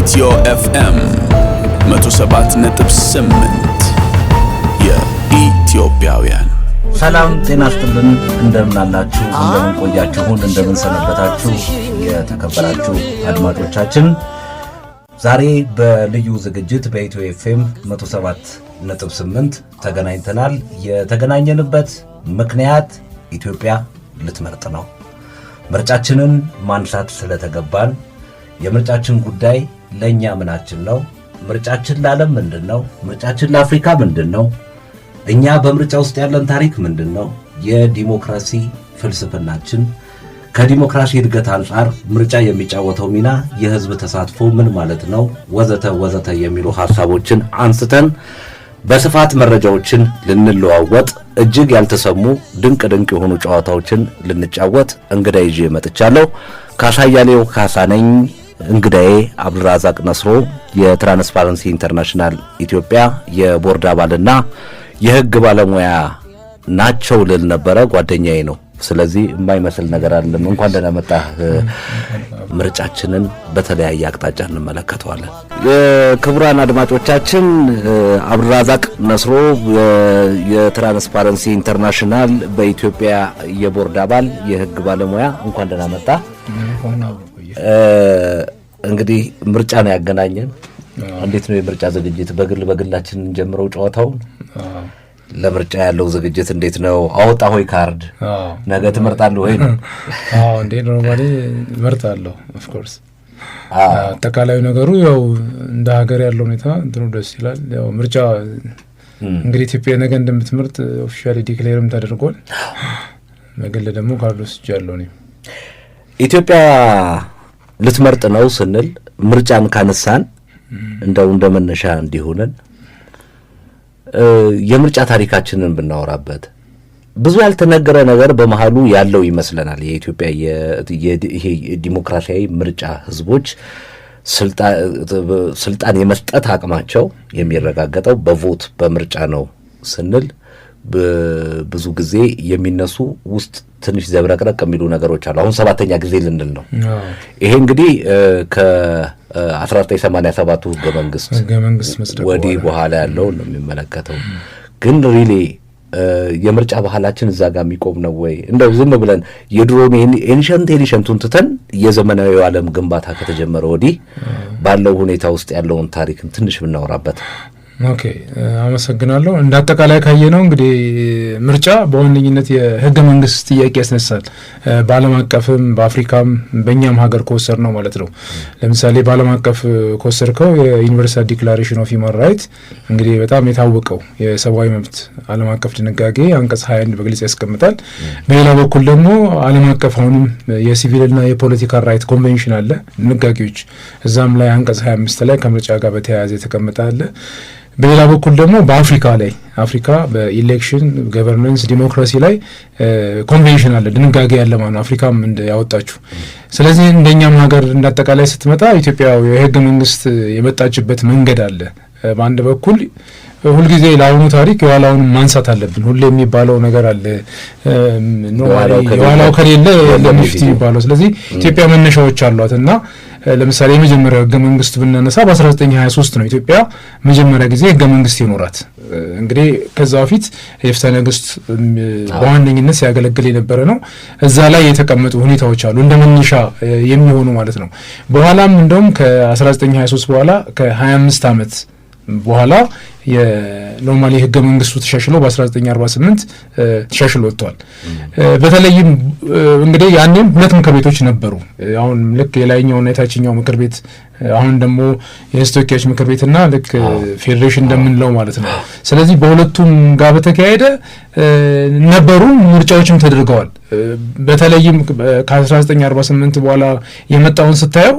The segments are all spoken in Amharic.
ኢትዮ ኤፍኤም 107.8 የኢትዮጵያውያን ሰላም ጤና ይስጥልን። እንደምን አላችሁ? እንደምን ቆያችሁን? እንደምን ሰነበታችሁ? የተከበራችሁ አድማጮቻችን ዛሬ በልዩ ዝግጅት በኢትዮ ኤፍኤም 107.8 ተገናኝተናል። የተገናኘንበት ምክንያት ኢትዮጵያ ልትመርጥ ነው። ምርጫችንን ማንሳት ስለተገባን የምርጫችን ጉዳይ ለኛ ምናችን ነው? ምርጫችን ለዓለም ምንድነው? ምርጫችን ለአፍሪካ ምንድነው? እኛ በምርጫ ውስጥ ያለን ታሪክ ምንድነው? የዲሞክራሲ ፍልስፍናችን ከዲሞክራሲ እድገት አንፃር ምርጫ የሚጫወተው ሚና፣ የህዝብ ተሳትፎ ምን ማለት ነው? ወዘተ ወዘተ የሚሉ ሐሳቦችን አንስተን በስፋት መረጃዎችን ልንለዋወጥ እጅግ ያልተሰሙ ድንቅ የሆኑ ጨዋታዎችን ልንጫወት እንግዳ ይዤ መጥቻለሁ። ካሳያሌው ካሳነኝ እንግዳዬ አብዱራዛቅ ነስሮ የትራንስፓረንሲ ኢንተርናሽናል ኢትዮጵያ የቦርድ አባልና የህግ ባለሙያ ናቸው ልል ነበረ። ጓደኛዬ ነው። ስለዚህ የማይመስል ነገር አይደለም። እንኳን ደህና መጣህ። ምርጫችንን በተለያየ አቅጣጫ እንመለከተዋለን። ክቡራን አድማጮቻችን አብዱራዛቅ ነስሮ የትራንስፓረንሲ ኢንተርናሽናል በኢትዮጵያ የቦርድ አባል የህግ ባለሙያ፣ እንኳን ደህና መጣ። እንግዲህ ምርጫ ነው ያገናኘን። እንዴት ነው የምርጫ ዝግጅት? በግላችን እንጀምረው ጨዋታውን። ለምርጫ ያለው ዝግጅት እንዴት ነው? አወጣ ሆይ ካርድ ነገ ትመርጣለህ ወይ ነው? እንዴ ኖርማሊ እመርጣለሁ። ኦፍ ኮርስ አጠቃላይ ነገሩ ያው እንደ ሀገር ያለው ሁኔታ እንትኑ ደስ ይላል። ያው ምርጫ እንግዲህ ኢትዮጵያ ነገ እንደምትመርጥ ኦፊሻሊ ዲክሌርም ተደርጓል። በግል ደግሞ ካርድ ወስጃለሁ እኔ። ኢትዮጵያ ልትመርጥ ነው ስንል ምርጫን ካነሳን እንደው እንደመነሻ እንዲሆነን የምርጫ ታሪካችንን ብናወራበት ብዙ ያልተነገረ ነገር በመሃሉ ያለው ይመስለናል። የኢትዮጵያ ይሄ ዲሞክራሲያዊ ምርጫ ህዝቦች ስልጣን የመስጠት አቅማቸው የሚረጋገጠው በቮት በምርጫ ነው ስንል ብዙ ጊዜ የሚነሱ ውስጥ ትንሽ ዘብረቅረቅ የሚሉ ነገሮች አሉ። አሁን 7ኛ ጊዜ ልንል ነው። ይሄ እንግዲህ ከ1987 ህገ መንግስት ወዲህ በኋላ ያለው ነው የሚመለከተው። ግን ሪሊ የምርጫ ባህላችን እዛ ጋር የሚቆም ነው ወይ? እንደው ዝም ብለን የድሮን ኤንሸንቱን ትተን የዘመናዊው ዓለም ግንባታ ከተጀመረ ወዲህ ባለው ሁኔታ ውስጥ ያለውን ታሪክ ትንሽ ብናወራበት። ኦኬ፣ አመሰግናለሁ። እንደ አጠቃላይ ካየነው እንግዲህ ምርጫ በዋነኝነት የህገ መንግስት ጥያቄ ያስነሳል። በዓለም አቀፍም በአፍሪካም በእኛም ሀገር ከወሰድ ነው ማለት ነው። ለምሳሌ በዓለም አቀፍ ከወሰድከው የዩኒቨርሳል ዲክላሬሽን ኦፍ ሂውማን ራይት እንግዲህ በጣም የታወቀው የሰብአዊ መብት ዓለም አቀፍ ድንጋጌ አንቀጽ 21 በግልጽ ያስቀምጣል። በሌላ በኩል ደግሞ ዓለም አቀፍ አሁንም የሲቪልና የፖለቲካል ራይት ኮንቬንሽን አለ ድንጋጌዎች፣ እዛም ላይ አንቀጽ 25 ላይ ከምርጫ ጋር በተያያዘ የተቀመጠ አለ። በሌላ በኩል ደግሞ በአፍሪካ በኢሌክሽን ገቨርናንስ ዲሞክራሲ ላይ ኮንቬንሽን አለ ድንጋጌ ያለ ማለት አፍሪካም ያወጣችው። ስለዚህ እንደኛም ሀገር እንዳጠቃላይ ስትመጣ ኢትዮጵያ የህገ መንግስት የመጣችበት መንገድ አለ። በአንድ በኩል ሁልጊዜ ለአሁኑ ታሪክ የኋላውን ማንሳት አለብን። ሁሌ የሚባለው ነገር አለ የኋላው ከሌለ ለምፍት የሚባለው። ስለዚህ ኢትዮጵያ መነሻዎች አሏትና ለምሳሌ የመጀመሪያው ህገ መንግስት ብናነሳ በ1923 ነው ኢትዮጵያ መጀመሪያ ጊዜ ህገ መንግስት ይኖራት። እንግዲህ ከዛ በፊት የፍትሐ ነገሥት በዋነኝነት ሲያገለግል የነበረ ነው። እዛ ላይ የተቀመጡ ሁኔታዎች አሉ እንደ መነሻ የሚሆኑ ማለት ነው። በኋላም እንደውም ከ1923 በኋላ ከ25 ዓመት በኋላ የኖርማሊ ህገ መንግስቱ ተሻሽሎ በ1948 ተሻሽሎ ወጥቷል። በተለይም እንግዲህ ያኔም ሁለት ምክር ቤቶች ነበሩ። አሁን ልክ የላይኛውና የታችኛው ምክር ቤት፣ አሁን ደግሞ የህዝብ ተወካዮች ምክር ቤትና ልክ ፌዴሬሽን እንደምንለው ማለት ነው። ስለዚህ በሁለቱም ጋር በተካሄደ ነበሩ ምርጫዎችም ተደርገዋል። በተለይም ከ1948 በኋላ የመጣውን ስታየው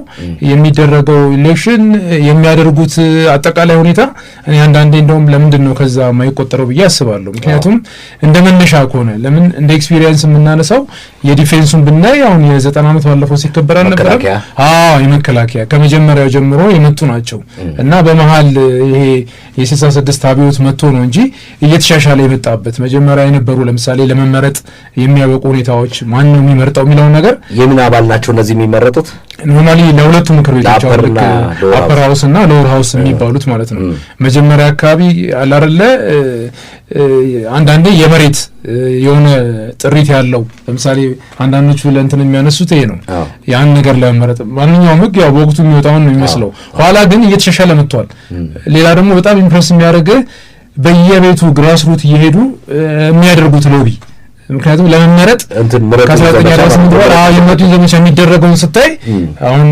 የሚደረገው ኢሌክሽን የሚያደርጉት አጠቃላይ ሁኔታ እኔ አንዳንዴ እንደውም ለምንድን ነው ከዛ የማይቆጠረው ብዬ አስባለሁ። ምክንያቱም እንደ መነሻ ከሆነ ለምን እንደ ኤክስፒሪየንስ የምናነሳው የዲፌንሱን ብናይ አሁን የ90 ዓመት ባለፈው ሲከበር አልነበረም? የመከላከያ ከመጀመሪያው ጀምሮ የመጡ ናቸው እና በመሀል ይሄ የ66 አብዮት መጥቶ ነው እንጂ እየተሻሻለ የመጣበት መጀመሪያ የነበሩ ለምሳሌ ለመመረጥ የሚያበቁ ሁኔታዎች ማን ነው የሚመርጠው የሚለውን ነገር የምን አባል ናቸው እነዚህ የሚመረጡት? ኖርማሊ ለሁለቱ ምክር ቤቶች አፐር ሃውስ እና ሎወር ሃውስ የሚባሉት ማለት ነው። መጀመሪያ አካባቢ አላረለ አንዳንዴ የመሬት የሆነ ጥሪት ያለው ለምሳሌ አንዳንዶቹ ለእንትን የሚያነሱት ይሄ ነው ያን ነገር ለመመረጥ ማንኛውም ህግ ያው በወቅቱ የሚወጣውን ነው የሚመስለው። ኋላ ግን እየተሻሻለ መጥቷል። ሌላ ደግሞ በጣም ኢምፕሬስ የሚያደርገው በየቤቱ ግራስሩት እየሄዱ የሚያደርጉት ሎቢ ምክንያቱም ለመመረጥ ከ1948 በኋላ የመጡ ዘመቻ የሚደረገውን ስታይ አሁን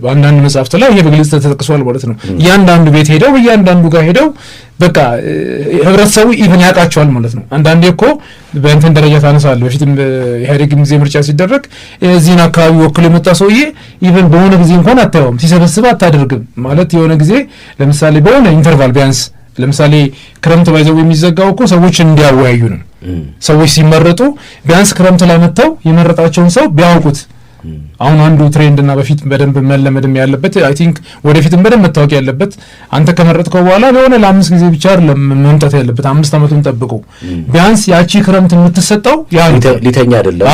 በአንዳንድ መጽሐፍት ላይ ይሄ በግልጽ ተጠቅሷል ማለት ነው። እያንዳንዱ ቤት ሄደው በእያንዳንዱ ጋር ሄደው በቃ ህብረተሰቡ ኢቭን ያውቃቸዋል ማለት ነው። አንዳንዴ እኮ በእንትን ደረጃ ታነሳለህ። በፊትም ኢህአዴግ ጊዜ ምርጫ ሲደረግ እዚህን አካባቢ ወክሎ የመጣ ሰውዬ ኢቭን በሆነ ጊዜ እንኳን አታየውም፣ ሲሰበስብ አታደርግም ማለት የሆነ ጊዜ ለምሳሌ በሆነ ኢንተርቫል ቢያንስ ለምሳሌ ክረምት ባይዘው የሚዘጋው እኮ ሰዎችን እንዲያወያዩ ነው። ሰዎች ሲመረጡ ቢያንስ ክረምት ላይ መጥተው የመረጣቸውን ሰው ቢያውቁት አሁን አንዱ ትሬንድና በፊት በደንብ መለመድም ያለበት አይ ቲንክ ወደፊትም በደንብ መታወቅ ያለበት አንተ ከመረጥከው በኋላ ለሆነ ለ5 ጊዜ ብቻ አይደለም መምጣት ያለበት 5 ዓመቱን ጠብቆ ቢያንስ ያቺ ክረምት የምትሰጠው ያ ሊተኛ አይደለም።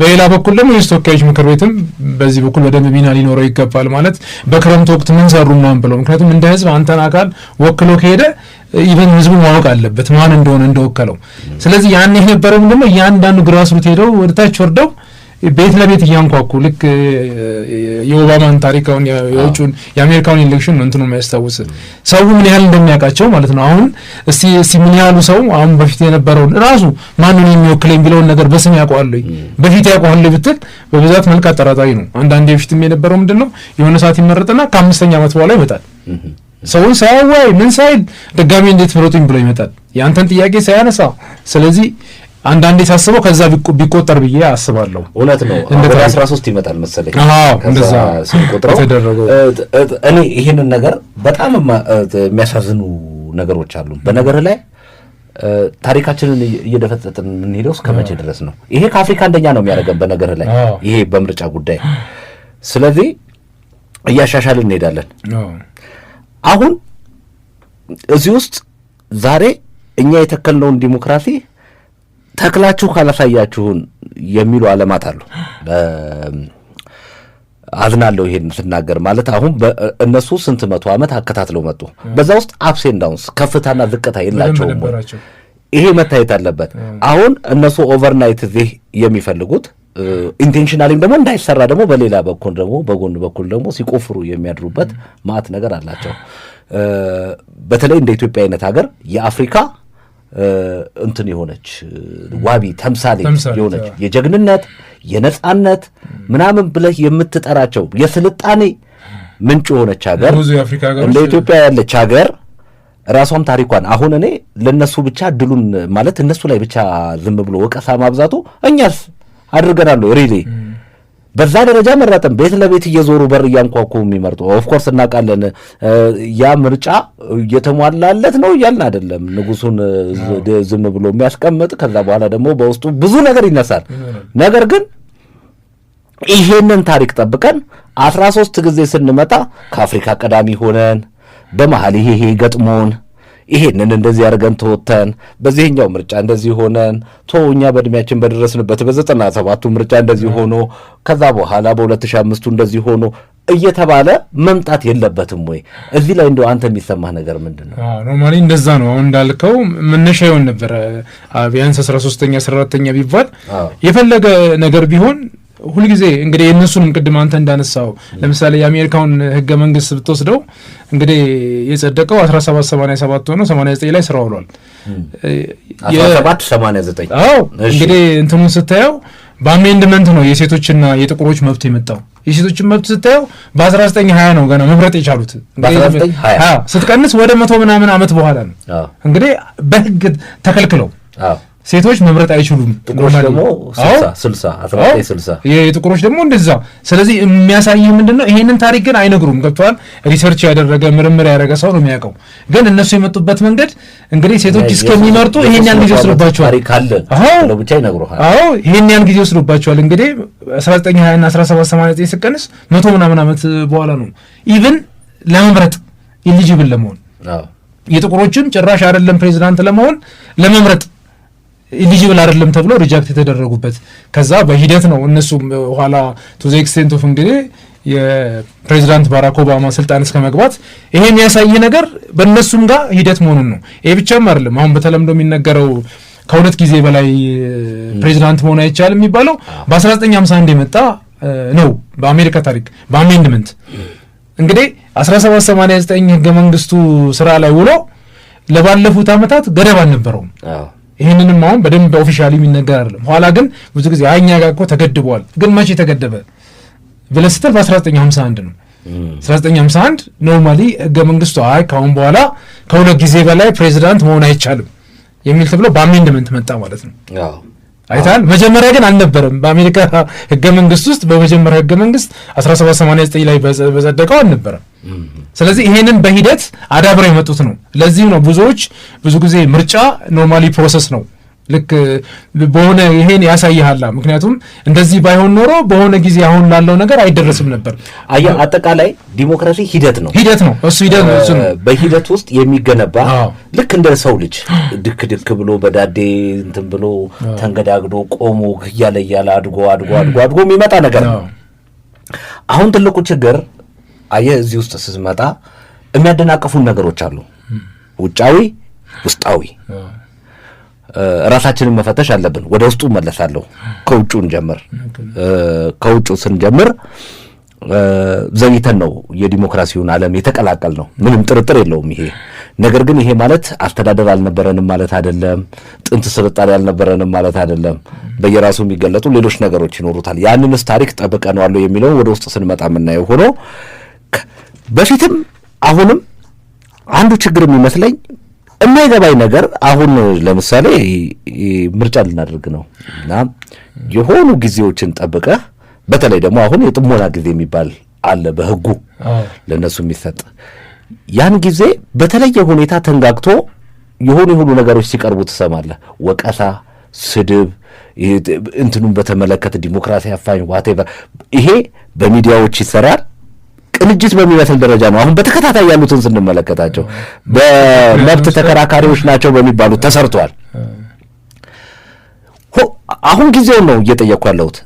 በሌላ በኩል ደግሞ የተወካዮች ምክር ቤትም በዚህ በኩል በደንብ ሚና ሊኖረው ይገባል ማለት በክረምት ወቅት ምን ሰሩ ምናምን ብለው ምክንያቱም እንደ ህዝብ አንተን አካል ወክሎ ከሄደ ኢቨን ህዝቡ ማወቅ አለበት ማን እንደሆነ እንደወከለው። ስለዚህ ያን የነበረው ምንድነው እያንዳንዱ ግራስሩት ሄደው ወደታች ወርደው ቤት ለቤት እያንኳኩ ልክ የኦባማን ታሪካውን የውጭውን የአሜሪካውን ኢሌክሽን ነው እንትኑ የሚያስታውስ ሰው ምን ያህል እንደሚያውቃቸው ማለት ነው። አሁን እስቲ ምን ያህሉ ሰው አሁን በፊት የነበረውን ራሱ ማንን የሚወክለኝ ቢለውን ነገር በስም ያውቀዋል በፊት ያውቀዋል ብትል በብዛት መልክ አጠራጣሪ ነው። አንዳንዴ በፊትም የነበረው ምንድነው የሆነ ሰዓት ይመረጥና ከ5ኛ ዓመት በኋላ ይመጣል። ሰውን ሳያወያይ ምን ሳይል ድጋሚ እንዴት ምረጡኝ ብሎ ይመጣል ያንተን ጥያቄ ሳያነሳ። ስለዚህ አንዳንዴ ሳስበው ከዛ ቢቆጠር ብዬ አስባለሁ። እውነት ነው። ወደ 13 ይመጣል መሰለኝ እንደዛ ሲቆጥረው እኔ ይሄንን ነገር በጣም የሚያሳዝኑ ነገሮች አሉ። በነገር ላይ ታሪካችንን እየደፈጠጥን የምንሄደው እስከ መቼ ድረስ ነው? ይሄ ከአፍሪካ አንደኛ ነው የሚያደርገን በነገር ላይ ይሄ በምርጫ ጉዳይ። ስለዚህ እያሻሻልን እንሄዳለን። አሁን እዚህ ውስጥ ዛሬ እኛ የተከልነውን ዲሞክራሲ ተክላችሁ ካላሳያችሁን የሚሉ ዓለማት አሉ። አዝናለሁ ይሄን ስናገር ማለት አሁን እነሱ ስንት መቶ ዓመት አከታትለው መጡ። በዛ ውስጥ አፕስ ኤንድ ዳውንስ ከፍታና ዝቅታ የላቸውም። ይሄ መታየት አለበት። አሁን እነሱ ኦቨርናይት እዚህ የሚፈልጉት ኢንቴንሽናሊም ደግሞ እንዳይሰራ ደግሞ በሌላ በኩል ደግሞ በጎን በኩል ደግሞ ሲቆፍሩ የሚያድሩበት ማት ነገር አላቸው። በተለይ እንደ ኢትዮጵያ አይነት ሀገር የአፍሪካ እንትን የሆነች ዋቢ ተምሳሌ የሆነች የጀግንነት የነጻነት ምናምን ብለህ የምትጠራቸው የስልጣኔ ምንጭ የሆነች ሀገር እንደ ኢትዮጵያ ያለች ሀገር ራሷም ታሪኳን አሁን እኔ ለነሱ ብቻ ድሉን ማለት እነሱ ላይ ብቻ ዝም ብሎ ወቀሳ ማብዛቱ እኛስ አድርገናል ሪሊ በዛ ደረጃ መረጥን ቤት ለቤት እየዞሩ በር እያንኳኩ የሚመርጡ ኦፍ ኮርስ እናውቃለን። ያ ምርጫ እየተሟላለት ነው እያልን አይደለም። ንጉሱን ዝም ብሎ የሚያስቀምጥ ከዛ በኋላ ደግሞ በውስጡ ብዙ ነገር ይነሳል። ነገር ግን ይሄንን ታሪክ ጠብቀን 13 ጊዜ ስንመጣ ከአፍሪካ ቀዳሚ ሆነን በመሀል ይሄ ገጥሞን ይሄንን እንደዚህ አድርገን ተወተን በዚህኛው ምርጫ እንደዚህ ሆነን ተውኛ በእድሜያችን በደረስንበት በ97ቱ ምርጫ እንደዚህ ሆኖ ከዛ በኋላ በ2005ቱ እንደዚህ ሆኖ እየተባለ መምጣት የለበትም ወይ? እዚህ ላይ እንደው አንተ የሚሰማህ ነገር ምንድነው? ኖርማሊ እንደዛ ነው። አሁን እንዳልከው መነሻ ይሆን ነበር ቢያንስ 13ኛ 14ኛ ቢባል የፈለገ ነገር ቢሆን ሁልጊዜ እንግዲህ የእነሱንም ቅድም አንተ እንዳነሳው ለምሳሌ የአሜሪካውን ህገ መንግስት ብትወስደው እንግዲህ የጸደቀው 1787 ሆኖ 89 ላይ ስራ ውሏል። 1789 እንግዲህ እንትኑን ስታየው በአሜንድመንት ነው የሴቶችና የጥቁሮች መብት የመጣው። የሴቶችን መብት ስታየው በ1920 ነው ገና መብረጥ የቻሉት። ስትቀንስ ወደ 100 ምናምን ዓመት በኋላ ነው እንግዲህ በህግ ተከልክለው ሴቶች መምረጥ አይችሉም። ጥቁሮች ደግሞ 60 የጥቁሮች ደግሞ እንደዛ። ስለዚህ የሚያሳይህ ምንድነው ይሄንን ታሪክ ግን አይነግሩም። ገብቷል? ሪሰርች ያደረገ ምርምር ያደረገ ሰው ነው የሚያውቀው። ግን እነሱ የመጡበት መንገድ እንግዲህ ሴቶች እስከሚመርጡ ይሄን ያን ጊዜ ወስዶባቸዋል። አዎ ብቻ ይነግሩሃል። አዎ ይሄን ያን ጊዜ ወስዶባቸዋል። እንግዲህ 1920 እና 1789 ሲቀንስ 100 ምናምን ዓመት በኋላ ነው ኢቭን ለመምረጥ ኢሊጂብል ለመሆን። የጥቁሮችም ጭራሽ አይደለም ፕሬዚዳንት ለመሆን ለመምረጥ ኢሊጂብል አይደለም ተብሎ ሪጀክት የተደረጉበት። ከዛ በሂደት ነው እነሱም ኋላ ቱ ዘ ኤክስቴንት ኦፍ እንግዲህ የፕሬዚዳንት ባራክ ኦባማ ስልጣን እስከ መግባት ይሄ የሚያሳይ ነገር በእነሱም ጋር ሂደት መሆኑን ነው። ይሄ ብቻም አይደለም። አሁን በተለምዶ የሚነገረው ከ2 ጊዜ በላይ ፕሬዚዳንት መሆን አይቻልም የሚባለው በ1951 የመጣ ነው በአሜሪካ ታሪክ በአሜንድመንት። እንግዲህ 1789 ህገ መንግስቱ ስራ ላይ ውሎ ለባለፉት ዓመታት ገደብ አልነበረውም። ይህንንም አሁን በደንብ ኦፊሻሊ የሚነገር አይደለም። ኋላ ግን ብዙ ጊዜ እኛ ጋር እኮ ተገድቧል። ግን መቼ ተገደበ ብለህ ስትል በ1951 ነው። 1951 ኖርማሊ ህገ መንግስቱ ከአሁን በኋላ ከ2 ጊዜ በላይ ፕሬዚዳንት መሆን አይቻልም የሚል ተብሎ በአሜንድመንት መጣ ማለት ነው። አይታል። መጀመሪያ ግን አልነበረም። በአሜሪካ ህገ መንግስት ውስጥ በመጀመሪያ ህገ መንግስት 1789 ላይ በጸደቀው አልነበረም። ስለዚህ ይሄንን በሂደት አዳብረው የመጡት ነው። ለዚህ ነው ብዙዎች ብዙ ጊዜ ምርጫ ኖርማሊ ፕሮሰስ ነው። ልክ በሆነ ይሄን ያሳይሃል። ምክንያቱም እንደዚህ ባይሆን ኖሮ በሆነ ጊዜ አሁን ላለው ነገር አይደረስም ነበር። አጠቃላይ ዲሞክራሲ ሂደት ነው። እሱ ሂደት ነው። በሂደት ውስጥ የሚገነባ ልክ እንደ ሰው ልጅ ድክ ብሎ በዳዴ እንትን ብሎ ተንገዳግዶ ቆሞ እያለ አድጎ የሚመጣ ነገር ነው። አሁን ትልቁ ችግር እዚህ ውስጥ ስትመጣ የሚያደናቀፉን ነገሮች አሉ። ውጫዊ፣ ውስጣዊ። ራሳችንን መፈተሽ አለብን። ወደ ውስጡ መለሳለሁ። ከውጩን ጀምር። ከውጩ ስንጀምር ዘግይተን ነው የዲሞክራሲውን ዓለም የተቀላቀል ነው። ምንም ጥርጥር የለውም ይሄ ነገር። ግን ይሄ ማለት አስተዳደር አልነበረንም ማለት አይደለም። ጥንት ስልጣኔ አልነበረንም ማለት አይደለም። በየራሱ የሚገለጡ ሌሎች ነገሮች ይኖሩታል። ያንንስ ታሪክ ጠብቀነዋል የሚለውን ወደ ውስጥ ስንመጣ የምናየው ሆኖ በፊትም አሁንም አንዱ ችግር የሚመስለኝ የማይገባኝ ነገር አሁን ለምሳሌ ምርጫ ልናደርግ ነው እና የሆኑ ጊዜዎችን ጠብቀህ በተለይ ደግሞ አሁን የጥሞና ጊዜ የሚባል አለ በህጉ ለነሱ የሚሰጥ ያን ጊዜ በተለየ ሁኔታ ተንጋግቶ የሆኑ ነገሮች ሲቀርቡ ትሰማለህ። ወቀሳ፣ ስድብ፣ እንትኑን በተመለከተ ዲሞክራሲ አፋኝ ዋቴቨር ይሄ በሚዲያዎች ይሰራል። ቅንጅት በሚመስል ደረጃ ነው አሁን በተከታታይ ያሉትን ስንመለከታቸው በመብት ተከራካሪዎች ናቸው በሚባሉት ተሰርቷል። አሁን ጊዜውን ነው እየጠየቅኩ ያለሁት።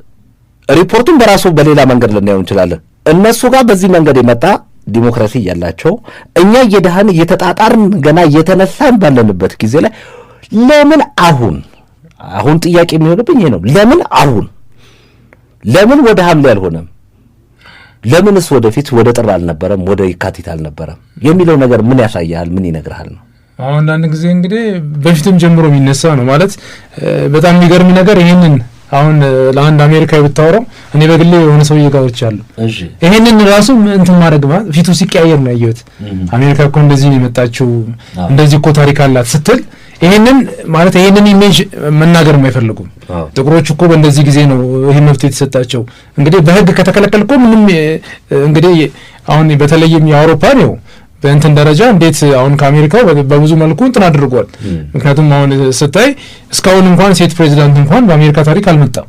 ሪፖርቱን በራሱ በሌላ መንገድ ልናየው እንችላለን። እነሱ ጋር በዚህ መንገድ የመጣ ዲሞክራሲ ያላቸው እኛ እየዳህን እየተጣጣርን ገና እየተነሳን ባለንበት ጊዜ ላይ ለምን አሁን ጥያቄ የሚሆንብኝ ይሄ ነው። ለምን ወደ ሐምሌ አልሆነም? ለምንስ ወደፊት ወደ ጥር አልነበረም ወደ የካቲት አልነበረም የሚለው ነገር ምን ያሳያል? ምን ይነግርሃል ነው። አሁን አንዳንድ ጊዜ እንግዲህ በፊትም ጀምሮ የሚነሳ ነው ማለት በጣም የሚገርም ነገር ይሄንን አሁን ለአንድ አሜሪካዊ ብታወራው እኔ በግሌ የሆነ ሰው ይጋውቻለሁ። ይሄንን ራሱ እንትን ማድረግ ማለት ፊቱ ሲቀያየር ነው ያየሁት። አሜሪካ እኮ እንደዚህ ነው የመጣችው እንደዚህ እኮ ታሪክ አላት ስትል ይሄንን ኢሜጅ መናገር የማይፈልጉም ጥቁሮች እኮ በእንደዚህ ጊዜ ነው ይሄ መብት የተሰጣቸው። እንግዲህ በህግ ከተከለከልኩ ምንም እንግዲህ አሁን በተለይም የአውሮፓ ነው በእንትን ደረጃ እንዴት አሁን ከአሜሪካው በብዙ መልኩ እንትን አድርጓል። ምክንያቱም አሁን ስታይ እስካሁን እንኳን ሴት ፕሬዚዳንት እንኳን በአሜሪካ ታሪክ አልመጣም።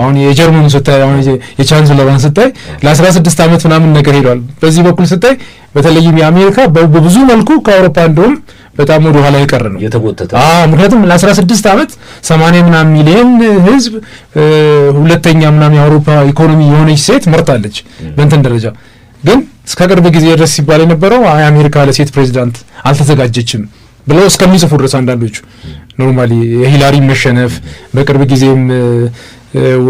አሁን የጀርመኑ ስታይ አሁን የቻንስለሯን ስታይ ለ16 ዓመት ምናምን ነገር ሄዷል። በዚህ በኩል ስታይ በተለይም የአሜሪካ በብዙ መልኩ ከአውሮፓ እንደውም በጣም ወደ ኋላ የቀረ ነው የተጎተተ። ምክንያቱም ለ16 ዓመት 80 ምናምን ሚሊዮን ህዝብ ሁለተኛ ምናምን የአውሮፓ ኢኮኖሚ የሆነች ሴት መርጣለች በእንትን ደረጃ። ግን እስከ ቅርብ ጊዜ ድረስ ሲባል የነበረው አሜሪካ ለሴት ፕሬዚዳንት አልተዘጋጀችም ብለው እስከሚጽፉ ድረስ አንዳንዶቹ ኖርማሊ የሂላሪ መሸነፍ በቅርብ ጊዜም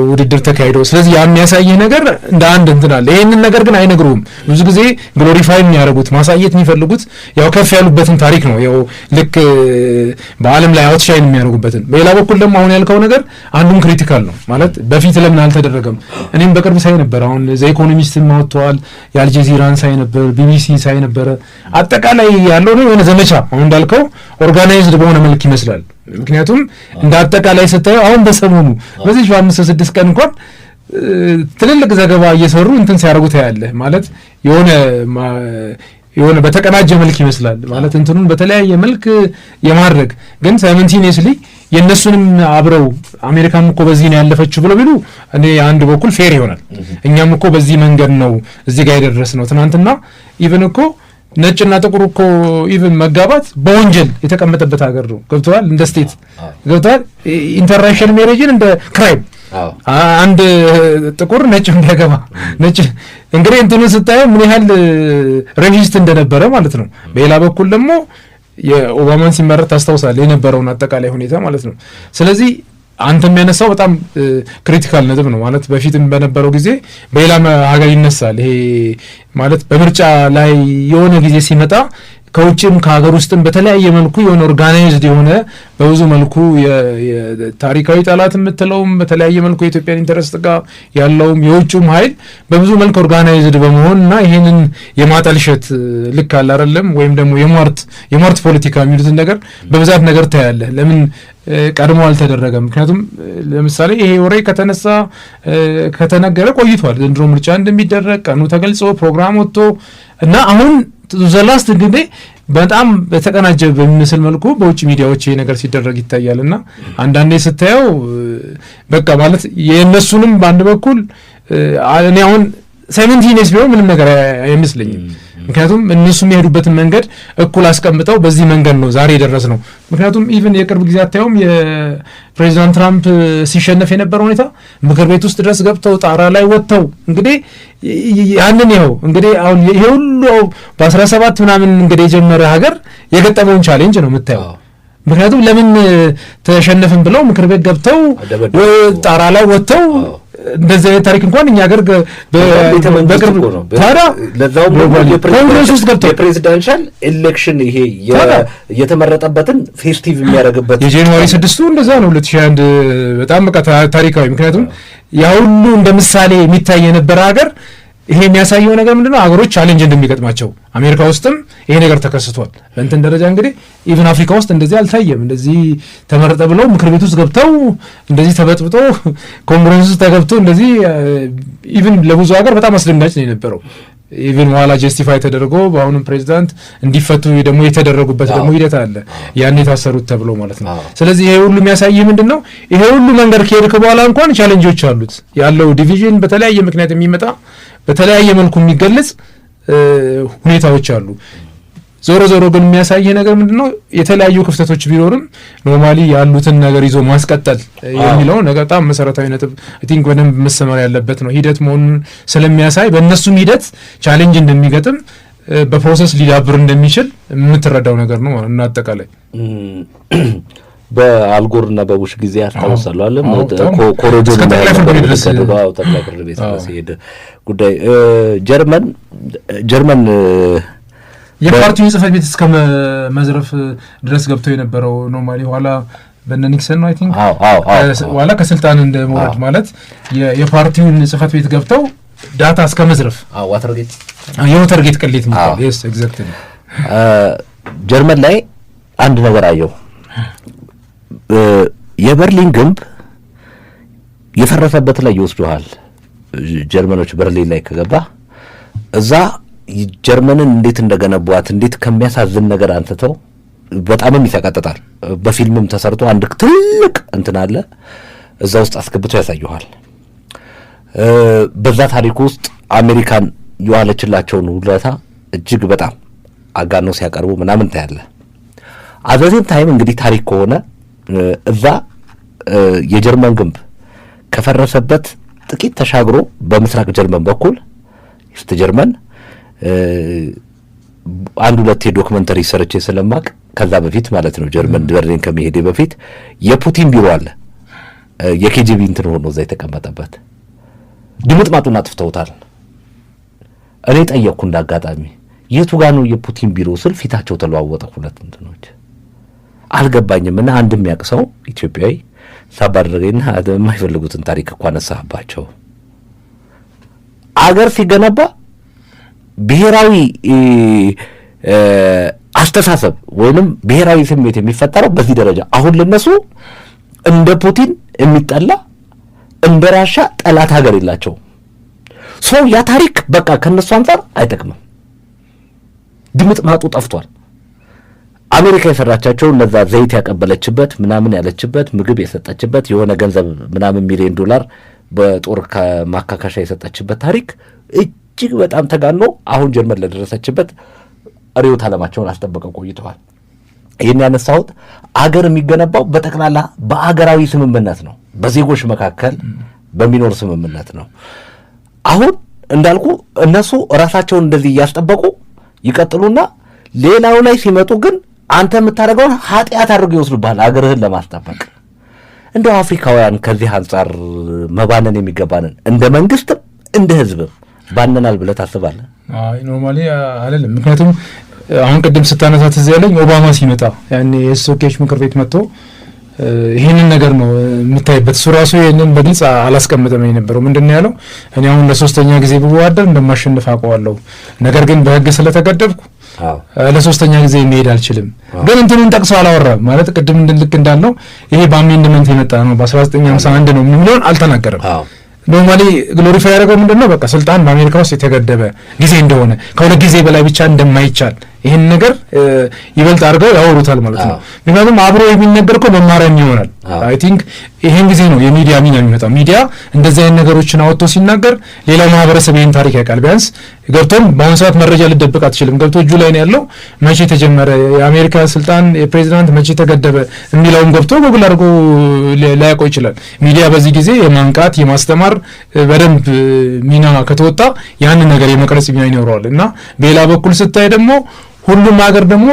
ውድድር ተካሂዶ ስለዚህ የሚያሳየው ነገር እንደ አንድ እንትን አለ። ይሄንን ነገር ግን አይነግሩም። ብዙ ጊዜ ግሎሪፋይ የሚያደርጉት ማሳየት የሚፈልጉት ያው ከፍ ያሉበትን ታሪክ ነው። ያው ልክ በዓለም ላይ አውትሻይን የሚያደርጉበትን። በሌላ በኩል ደግሞ አሁን ያልከው ነገር አንዱም ክሪቲካል ነው ማለት በፊት ለምን አልተደረገም? እኔም በቅርብ ሳይ ነበር። አሁን ዘ ኢኮኖሚስት ማውጥቷል፣ የአልጀዚራን ሳይ ነበር፣ ቢቢሲ ሳይ ነበር። አጠቃላይ ያለው ነው የሆነ ዘመቻ አሁን እንዳልከው ኦርጋናይዝድ በሆነ መልክ ይመስላል ምክንያቱም እንደ አጠቃላይ ስታየው አሁን በሰሞኑ በዚህ 5-6 ቀን እንኳን ትልልቅ ዘገባ እየሰሩ እንትን ሲያደርጉት ያለ ማለት የሆነ በተቀናጀ መልክ ይመስላል ማለት እንትኑን በተለያየ መልክ የማድረግ ግን ሳይመንቲኒየስሊ የነሱንም አብረው አሜሪካም እኮ በዚህ ነው ያለፈችው ብለው ቢሉ እኔ አንድ በኩል ፌር ይሆናል። እኛም እኮ በዚህ መንገድ ነው እዚህ ጋር የደረስነው። ትናንትና ኢቭን እኮ ነጭና ጥቁር እኮ ኢቭን መጋባት በወንጀል የተቀመጠበት ሀገር ነው። ገብተዋል እንደ ስቴት ገብተዋል። ኢንተርናሽናል ሜሬጅን እንደ ክራይም አንድ ጥቁር ነጭ እንዲያገባ ነጭ እንግዲህ እንትኑን ስታየው ምን ያህል ሬቪስት እንደነበረ ማለት ነው። በሌላ በኩል ደግሞ የኦባማን ሲመረጥ ታስታውሳለህ የነበረውን አጠቃላይ ሁኔታ ማለት ነው። ስለዚህ አንተ የሚያነሳው በጣም ክሪቲካል ነጥብ ነው ማለት በፊትም በነበረው ጊዜ በሌላ ሀገር ይነሳል። ይሄ ማለት በምርጫ ላይ የሆነ ጊዜ ሲመጣ ከውጭም ከሀገር ውስጥም በተለያየ መልኩ የሆነ ኦርጋናይዝድ የሆነ በብዙ መልኩ የታሪካዊ ጠላት የምትለውም በተለያየ መልኩ የኢትዮጵያን ኢንተረስት ጋር ያለውም የውጭም ኃይል በብዙ መልኩ ኦርጋናይዝድ በመሆን እና ይሄንን የማጠልሸት ልክ አለ አይደለም ወይም ደግሞ የሟርት ፖለቲካ የሚሉትን ነገር በብዛት ነገር ታያለህ። ለምን ቀድሞ አልተደረገም? ምክንያቱም ለምሳሌ ይሄ ወሬ ከተነገረ ቆይቷል። ዘንድሮ ምርጫ እንደሚደረግ ቀኑ ተገልጾ ፕሮግራም ወጥቶ እና አሁን ዘላስት እንግዲህ በጣም በተቀናጀ በሚመስል መልኩ በውጭ ሚዲያዎች ይሄ ነገር ሲደረግ ይታያል። እና አንዳንዴ ስታየው በቃ ማለት የእነሱንም በአንድ በኩል እኔ አሁን ሳይመንቲኒየስ ቢሆን ምንም ነገር አይመስለኝም። ምክንያቱም እነሱ የሚሄዱበትን መንገድ እኩል አስቀምጠው በዚህ መንገድ ነው ዛሬ የደረስ ነው። ምክንያቱም ኢቭን የቅርብ ጊዜ አታየውም የፕሬዚዳንት ትራምፕ ሲሸነፍ የነበረ ሁኔታ ምክር ቤት ውስጥ ድረስ ገብተው ጣራ ላይ ወጥተው እንግዲህ ያንን ይኸው እንግዲህ አሁን ይሄ ሁሉ በ17 ምናምን እንግዲህ የጀመረ ሀገር የገጠመውን ቻሌንጅ ነው የምታየው። ምክንያቱም ለምን ተሸነፍን ብለው ምክር ቤት ገብተው ጣራ ላይ ወጥተው እንደዚህ አይነት ታሪክ እንኳን እኛ ሀገር በቅርብ ታዲያ ኮንግረስ ውስጥ ገብተው የፕሬዚዳንሻል ኤሌክሽን ይሄ የተመረጠበትን ፌስቲቭ የሚያደርግበት የጃንዋሪ 6ቱ እንደዛ ነው 2001 በጣም በቃ ታሪካዊ። ምክንያቱም ያ ሁሉ እንደ ምሳሌ የሚታይ የነበረ ሀገር ይሄ የሚያሳየው ነገር ምንድነው? ሀገሮች ቻሌንጅ እንደሚገጥማቸው አሜሪካ ውስጥም ይሄ ነገር ተከስቷል። በእንትን ደረጃ እንግዲህ ኢቭን አፍሪካ ውስጥ እንደዚህ አልታየም። እንደዚህ ተመረጠ ብለው ምክር ቤት ውስጥ ገብተው እንደዚህ ተበጥብጦ ኮንግረስ ውስጥ ተገብተው እንደዚህ ኢቭን ለብዙ ሀገር በጣም አስደንጋጭ ነው የነበረው። ኢቭን በኋላ ጀስቲፋይ ተደርጎ በአሁኑም ፕሬዚዳንት እንዲፈቱ ደግሞ የተደረጉበት ደግሞ ሂደት አለ ያን የታሰሩት ተብሎ ማለት ነው። ስለዚህ ይሄ ሁሉ የሚያሳይ ምንድነው? ይሄ ሁሉ መንገድ ከሄድክ በኋላ እንኳን ቻሌንጆች አሉት። ያለው ዲቪዥን በተለያየ ምክንያት የሚመጣ በተለያየ መልኩ የሚገለጽ ሁኔታዎች አሉ። ዞሮ ዞሮ ግን የሚያሳይ ነገር ምንድነው? የተለያዩ ክፍተቶች ቢኖርም ኖርማሊ ያሉትን ነገር ይዞ ማስቀጠል የሚለው ነገር በጣም መሰረታዊ ነጥብ አይ ቲንክ በደንብ መሰመር ያለበት ነው። ሂደት መሆኑን ስለሚያሳይ በእነሱም ሂደት ቻሌንጅ እንደሚገጥም በፕሮሰስ ሊዳብር እንደሚችል የምትረዳው ነገር ነው እና አጠቃላይ በአልጎርና በቡሽ ጊዜ ያስታውሳሉ አለ ኮሮጆ ጠቅላይ ፍርድ ቤት ሲሄድ ጉዳይ ጀርመን የፓርቲውን ጽሕፈት ቤት እስከ መዝረፍ ድረስ ገብተው የነበረው ኖርማሊ ኋላ በእነ ኒክሰን ነው አይ ቲንክ ኋላ ከስልጣን እንደመውረድ ማለት የፓርቲውን ጽሕፈት ቤት ገብተው ዳታ እስከ መዝረፍ የዋተርጌት ቅሌት ማለት yes exactly ጀርመን ላይ አንድ ነገር አየው። የበርሊን ግንብ የፈረሰበት ላይ ይወስዱሃል። ጀርመኖች በርሊን ላይ ከገባ እዛ ጀርመንን እንዴት እንደገነቧት እንዴት ከሚያሳዝን ነገር አንስተው በጣምም ይሰቀጥጣል። በፊልምም ተሰርቶ አንድ ትልቅ እንትን አለ እዛ ውስጥ አስገብተው ያሳዩሃል። በዛ ታሪክ ውስጥ አሜሪካን የዋለችላቸውን ውለታ እጅግ በጣም አጋነው ሲያቀርቡ ምናምን ታያለ። አዘዜም ታይም እንግዲህ ታሪክ ከሆነ እዛ የጀርመን ግንብ ከፈረሰበት ጥቂት ተሻግሮ በምስራቅ ጀርመን በኩል ኢስት ጀርመን አንድ ሁለት ዶክመንተሪ ሰርቼ ስለማቅ ከዛ በፊት ማለት ነው ጀርመን በርሊን ከመሄዴ በፊት የፑቲን ቢሮ አለ የኬጂቢ እንትን ሆኖ እዛ የተቀመጠበት ድምጥማጡን አጥፍተውታል። እኔ ጠየቅኩ እንዳጋጣሚ የቱ ጋር ነው የፑቲን ቢሮ ስል ፊታቸው ተለዋወጠ። ሁለት እንትኖች አልገባኝም። እና አንድም ያቅሰው ኢትዮጵያዊ ሳባደረገና የማይፈልጉትን ታሪክ እንኳን አነሳባቸው። አገር ሲገነባ ብሔራዊ አስተሳሰብ ወይንም ብሔራዊ ስሜት የሚፈጠረው በዚህ ደረጃ። አሁን ለነሱ እንደ ፑቲን የሚጠላ እንደ ራሻ ጠላት ሀገር የላቸው። ሰው ያ ታሪክ በቃ ከነሱ አንፃር አይጠቅምም። ድምጥ ማጡ ጠፍቷል። አሜሪካ የሰራቻቸው እነዛ ዘይት ያቀበለችበት ምናምን ያለችበት ምግብ የሰጠችበት የሆነ ገንዘብ ምናምን ሚሊዮን ዶላር በጦር ከማካካሻ የሰጠችበት ታሪክ እጅግ በጣም ተጋኖ አሁን ጀርመን ለደረሰችበት ርዕዮተ ዓለማቸውን አስጠብቀው ቆይተዋል። ይህን ያነሳሁት አገር የሚገነባው በጠቅላላ በአገራዊ ስምምነት ነው፣ በዜጎች መካከል በሚኖር ስምምነት ነው። አሁን እንዳልኩ እነሱ ራሳቸውን እንደዚህ እያስጠበቁ ይቀጥሉና ሌላው ላይ ሲመጡ ግን አንተ የምታደርገውን ኃጢአት አድርገው ይወስዱብሃል አገርህን ለማስጠበቅ። እንደው አፍሪካውያን ከዚህ አንጻር መባነን የሚገባንን እንደ መንግስትም እንደ ህዝብም ባነናል ብለህ ታስባለህ? አይ ኖርማሊ አይደለም። ምክንያቱም አሁን ቅድም ስታነሳ ትዝ ያለኝ ኦባማ ሲመጣ ያኔ የሶኬሽ ምክር ቤት መጥቶ ይህንን ነገር ነው የምታይበት። እሱ ራሱ ይህንን በግልጽ አላስቀምጠም የነበረው። ምንድን ነው ያለው? እኔ አሁን ለሶስተኛ ጊዜ ብወዳደር እንደማሸንፍ አውቀዋለሁ፣ ነገር ግን በህግ ስለተገደብኩ ለሶስተኛ ጊዜ መሄድ አልችልም። ግን እንትኑን ጠቅሶ አላወራም። ማለት ቅድም ልክ እንዳልነው ይሄ በአሜንድመንት የመጣ ነው በ1951 ነው የሚለውን አልተናገረም። ኖርማሊ ግሎሪፋይ ያደረገው ምንድን ነው? በቃ ስልጣን በአሜሪካ ውስጥ የተገደበ ጊዜ እንደሆነ ከሁለት ጊዜ በላይ ብቻ እንደማይቻል ይህን ነገር ይበልጥ አድርገው ያወሩታል ማለት ነው። ምክንያቱም አብሮ የሚነገር እኮ መማሪያም ይሆናል። አይ ቲንክ ይህን ጊዜ ነው የሚዲያ ሚና የሚመጣው። ሚዲያ እንደዚህ አይነት ነገሮችን አወጥቶ ሲናገር ሌላው ማህበረሰብ ይህን ታሪክ ያውቃል። ቢያንስ ገብቶም በአሁኑ ሰዓት መረጃ ልደብቅ አትችልም። ገብቶ እጁ ላይ ነው ያለው። መቼ ተጀመረ የአሜሪካ ስልጣን የፕሬዚዳንት መቼ ተገደበ የሚለውን ገብቶ ጉግል አድርጎ ላያውቀው ይችላል። ሚዲያ በዚህ ጊዜ የማንቃት የማስተማር በደንብ ሚና ከተወጣ ያንን ነገር የመቅረጽ ሚና ይኖረዋል እና በሌላ በኩል ስታይ ደግሞ ሁሉም ሀገር ደግሞ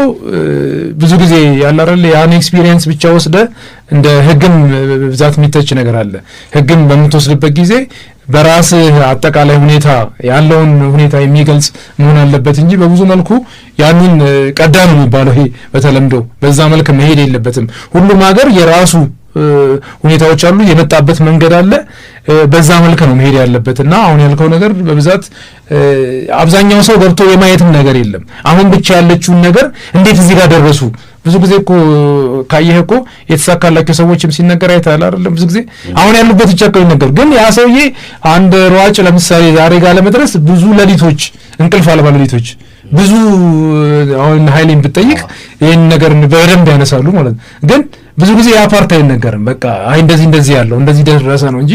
ብዙ ጊዜ ያላረለ ያን ኤክስፒሪየንስ ብቻ ወስደ እንደ ህግም ብዛት የሚተች ነገር አለ። ህግም በምትወስድበት ጊዜ በራስህ አጠቃላይ ሁኔታ ያለውን ሁኔታ የሚገልጽ መሆን አለበት እንጂ በብዙ መልኩ ያንን ቀዳ ነው የሚባለው። ይሄ በተለምዶ በዛ መልክ መሄድ የለበትም። ሁሉም ሀገር የራሱ ሁኔታዎች አሉ፣ የመጣበት መንገድ አለ። በዛ መልክ ነው መሄድ ያለበት እና አሁን ያልከው ነገር በብዛት አብዛኛው ሰው ገብቶ የማየትም ነገር የለም። አሁን ብቻ ያለችውን ነገር እንዴት እዚህ ጋር ደረሱ? ብዙ ጊዜ እኮ ካየህ እኮ የተሳካላቸው ሰዎችም ሲነገር አይተሃል አይደለም? ብዙ ጊዜ አሁን ያሉበት ብቻ እኮ ይነገር። ግን ያ ሰውዬ አንድ ሯጭ ለምሳሌ ዛሬ ጋር ለመድረስ ብዙ ሌሊቶች እንቅልፍ አልባ ሌሊቶች ብዙ አሁን ኃይሌን ብትጠይቅ ይሄን ነገር በደንብ ያነሳሉ ማለት ነው። ግን ብዙ ጊዜ ያ ፓርት አይነገርም። በቃ አይ እንደዚህ ያለው እንደዚህ ደረሰ ነው እንጂ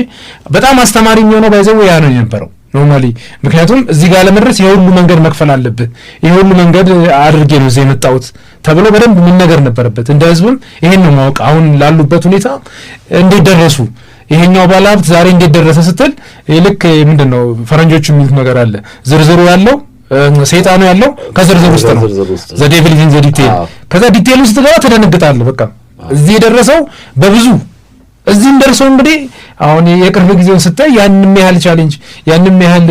በጣም አስተማሪ የሚሆነው ባይዘው ያ ነው የነበረው ኖርማሊ። ምክንያቱም እዚህ ጋር ለመድረስ የሁሉ መንገድ መክፈል አለብህ፣ የሁሉ መንገድ አድርጌ ነው እዚህ የመጣሁት ተብሎ በደንብ ምን ነገር ነበረበት። እንደ ህዝብም ይሄን ነው ማወቅ። አሁን ላሉበት ሁኔታ እንዴት ደረሱ፣ ይሄኛው ባለሀብት ዛሬ እንዴት ደረሰ ስትል ልክ ምንድነው ፈረንጆቹ የሚሉት ነገር አለ። ዝርዝሩ ያለው ሰይጣኑ ያለው ከዝርዝር ውስጥ ነው። ዘ ዴቪል ኢዝ ኢን ዘ ዲቴል። ከዛ ዲቴል ውስጥ ገባ ተደነግጣለህ። በቃ እዚህ የደረሰው በብዙ እዚህም ደርሰው እንግዲህ አሁን የቅርብ ጊዜውን ስታይ ያንንም ያህል ቻሌንጅ ያንንም ያህል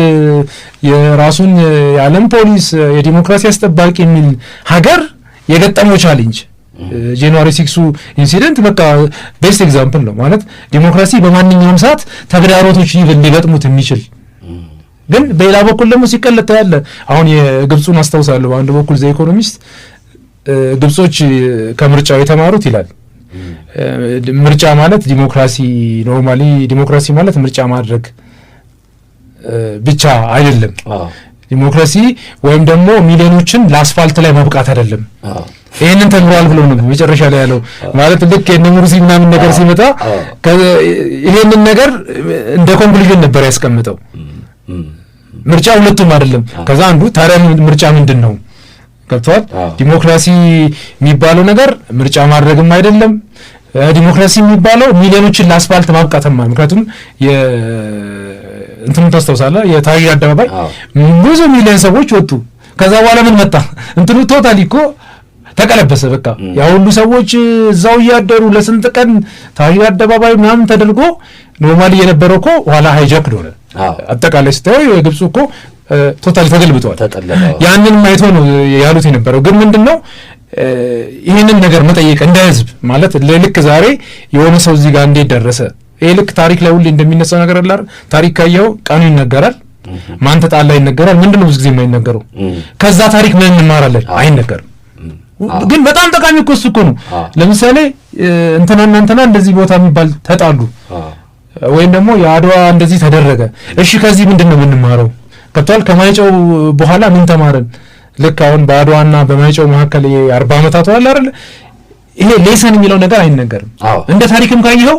የራሱን የዓለም ፖሊስ የዲሞክራሲ አስጠባቂ የሚል ሀገር የገጠመው ቻሌንጅ ጃንዋሪ 6 ኢንሲደንት በቃ ቤስት ኤግዛምፕል ነው ማለት ዲሞክራሲ በማንኛውም ሰዓት ተግዳሮቶች ሊገጥሙት የሚችል ግን በሌላ በኩል ደግሞ ሲቀለጥ ያለ አሁን የግብፁን አስታውሳለሁ። በአንድ በኩል ዘ ኢኮኖሚስት ግብጾች ከምርጫው የተማሩት ይላል ምርጫ ማለት ዲሞክራሲ ኖርማሊ ዲሞክራሲ ማለት ምርጫ ማድረግ ብቻ አይደለም። ዲሞክራሲ ወይም ደግሞ ሚሊዮኖችን ለአስፋልት ላይ መብቃት አይደለም። ይሄንን ተምሯል ብሎ ነው መጨረሻ ላይ ያለው ማለት ልክ የነሙርሲ ምናምን ነገር ሲመጣ ይሄንን ነገር እንደ ኮንክሉዥን ነበር ያስቀምጠው። ምርጫ ሁለቱም አይደለም። ከዛ አንዱ ታዲያ ምርጫ ምንድን ነው ገብቷል። ዲሞክራሲ የሚባለው ነገር ምርጫ ማድረግም አይደለም። ዲሞክራሲ የሚባለው ሚሊዮኖችን ለአስፋልት ማብቃትም ማለት ምክንያቱም እንትኑን ታስታውሳለህ የታህሪር አደባባይ ብዙ ሚሊዮን ሰዎች ወጡ። ከዛ በኋላ ምን መጣ? እንትኑ ቶታሊ እኮ ተቀለበሰ። በቃ ያ ሁሉ ሰዎች እዛው እያደሩ ለስንት ቀን ታህሪር አደባባይ ምናምን ተደርጎ ኖርማሊ የነበረው እኮ ኋላ ሃይጃክ ሆነ። አጠቃላይ ስታየው የግብፁ እኮ ቶታሊ ተገልብጧል። ያንን ማይቶ ነው ያሉት የነበረው። ግን ምንድነው ይሄንን ነገር መጠየቅ እንደ ህዝብ ማለት ልክ ዛሬ የሆነ ሰው እዚህ ጋር እንዴት ደረሰ? ይሄ ልክ ታሪክ ላይ ሁሌ እንደሚነሳው ነገር አለ። ታሪክ ካየው ቀኑ ይነገራል፣ ማን ተጣላ ይነገራል። ምንድነው ብዙ ጊዜ የማይነገረው? ከዛ ታሪክ ምን እንማራለን? አይነገርም። ግን በጣም ጠቃሚ እኮ እሱ እኮ ነው። ለምሳሌ እንትና እንደዚህ ቦታ የሚባል ተጣሉ ወይም ደግሞ የአድዋ እንደዚህ ተደረገ። እሺ ከዚህ ምንድን ነው የምንማረው? ከቷል ከማይጨው በኋላ ምን ተማረን? ልክ አሁን በአድዋና በማይጨው መካከል 40 ዓመታት አለ አይደል? ይሄ ሌሰን የሚለው ነገር አይነገርም። እንደ ታሪክም ካየኸው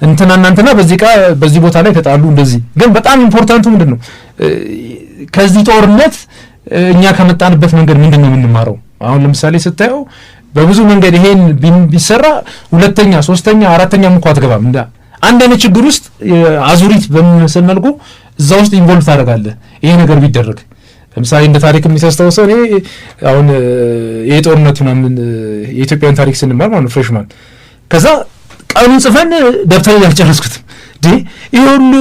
እንትና በዚህ ቦታ ላይ ተጣሉ እንደዚህ። ግን በጣም ኢምፖርታንቱ ምንድን ነው ከዚህ ጦርነት እኛ ከመጣንበት መንገድ ምንድን ነው የምንማረው? አሁን ለምሳሌ ስታየው በብዙ መንገድ ይሄን ቢሰራ ሁለተኛ፣ ሶስተኛ፣ አራተኛ እንኳን አትገባም። አንድ አይነት ችግር ውስጥ አዙሪት በሚመስል መልኩ እዛ ውስጥ ኢንቮልቭ ታደርጋለህ። ይሄ ነገር ቢደረግ ለምሳሌ እንደ ታሪክ የሚያስታውሰው እኔ አሁን ይሄ ጦርነት ምናምን የኢትዮጵያን ታሪክ ስንማር ማለት ፍሬሽማን ከዛ ቀኑን ጽፈን ደብተር ያልጨረስኩትም ይሄ ሁሉ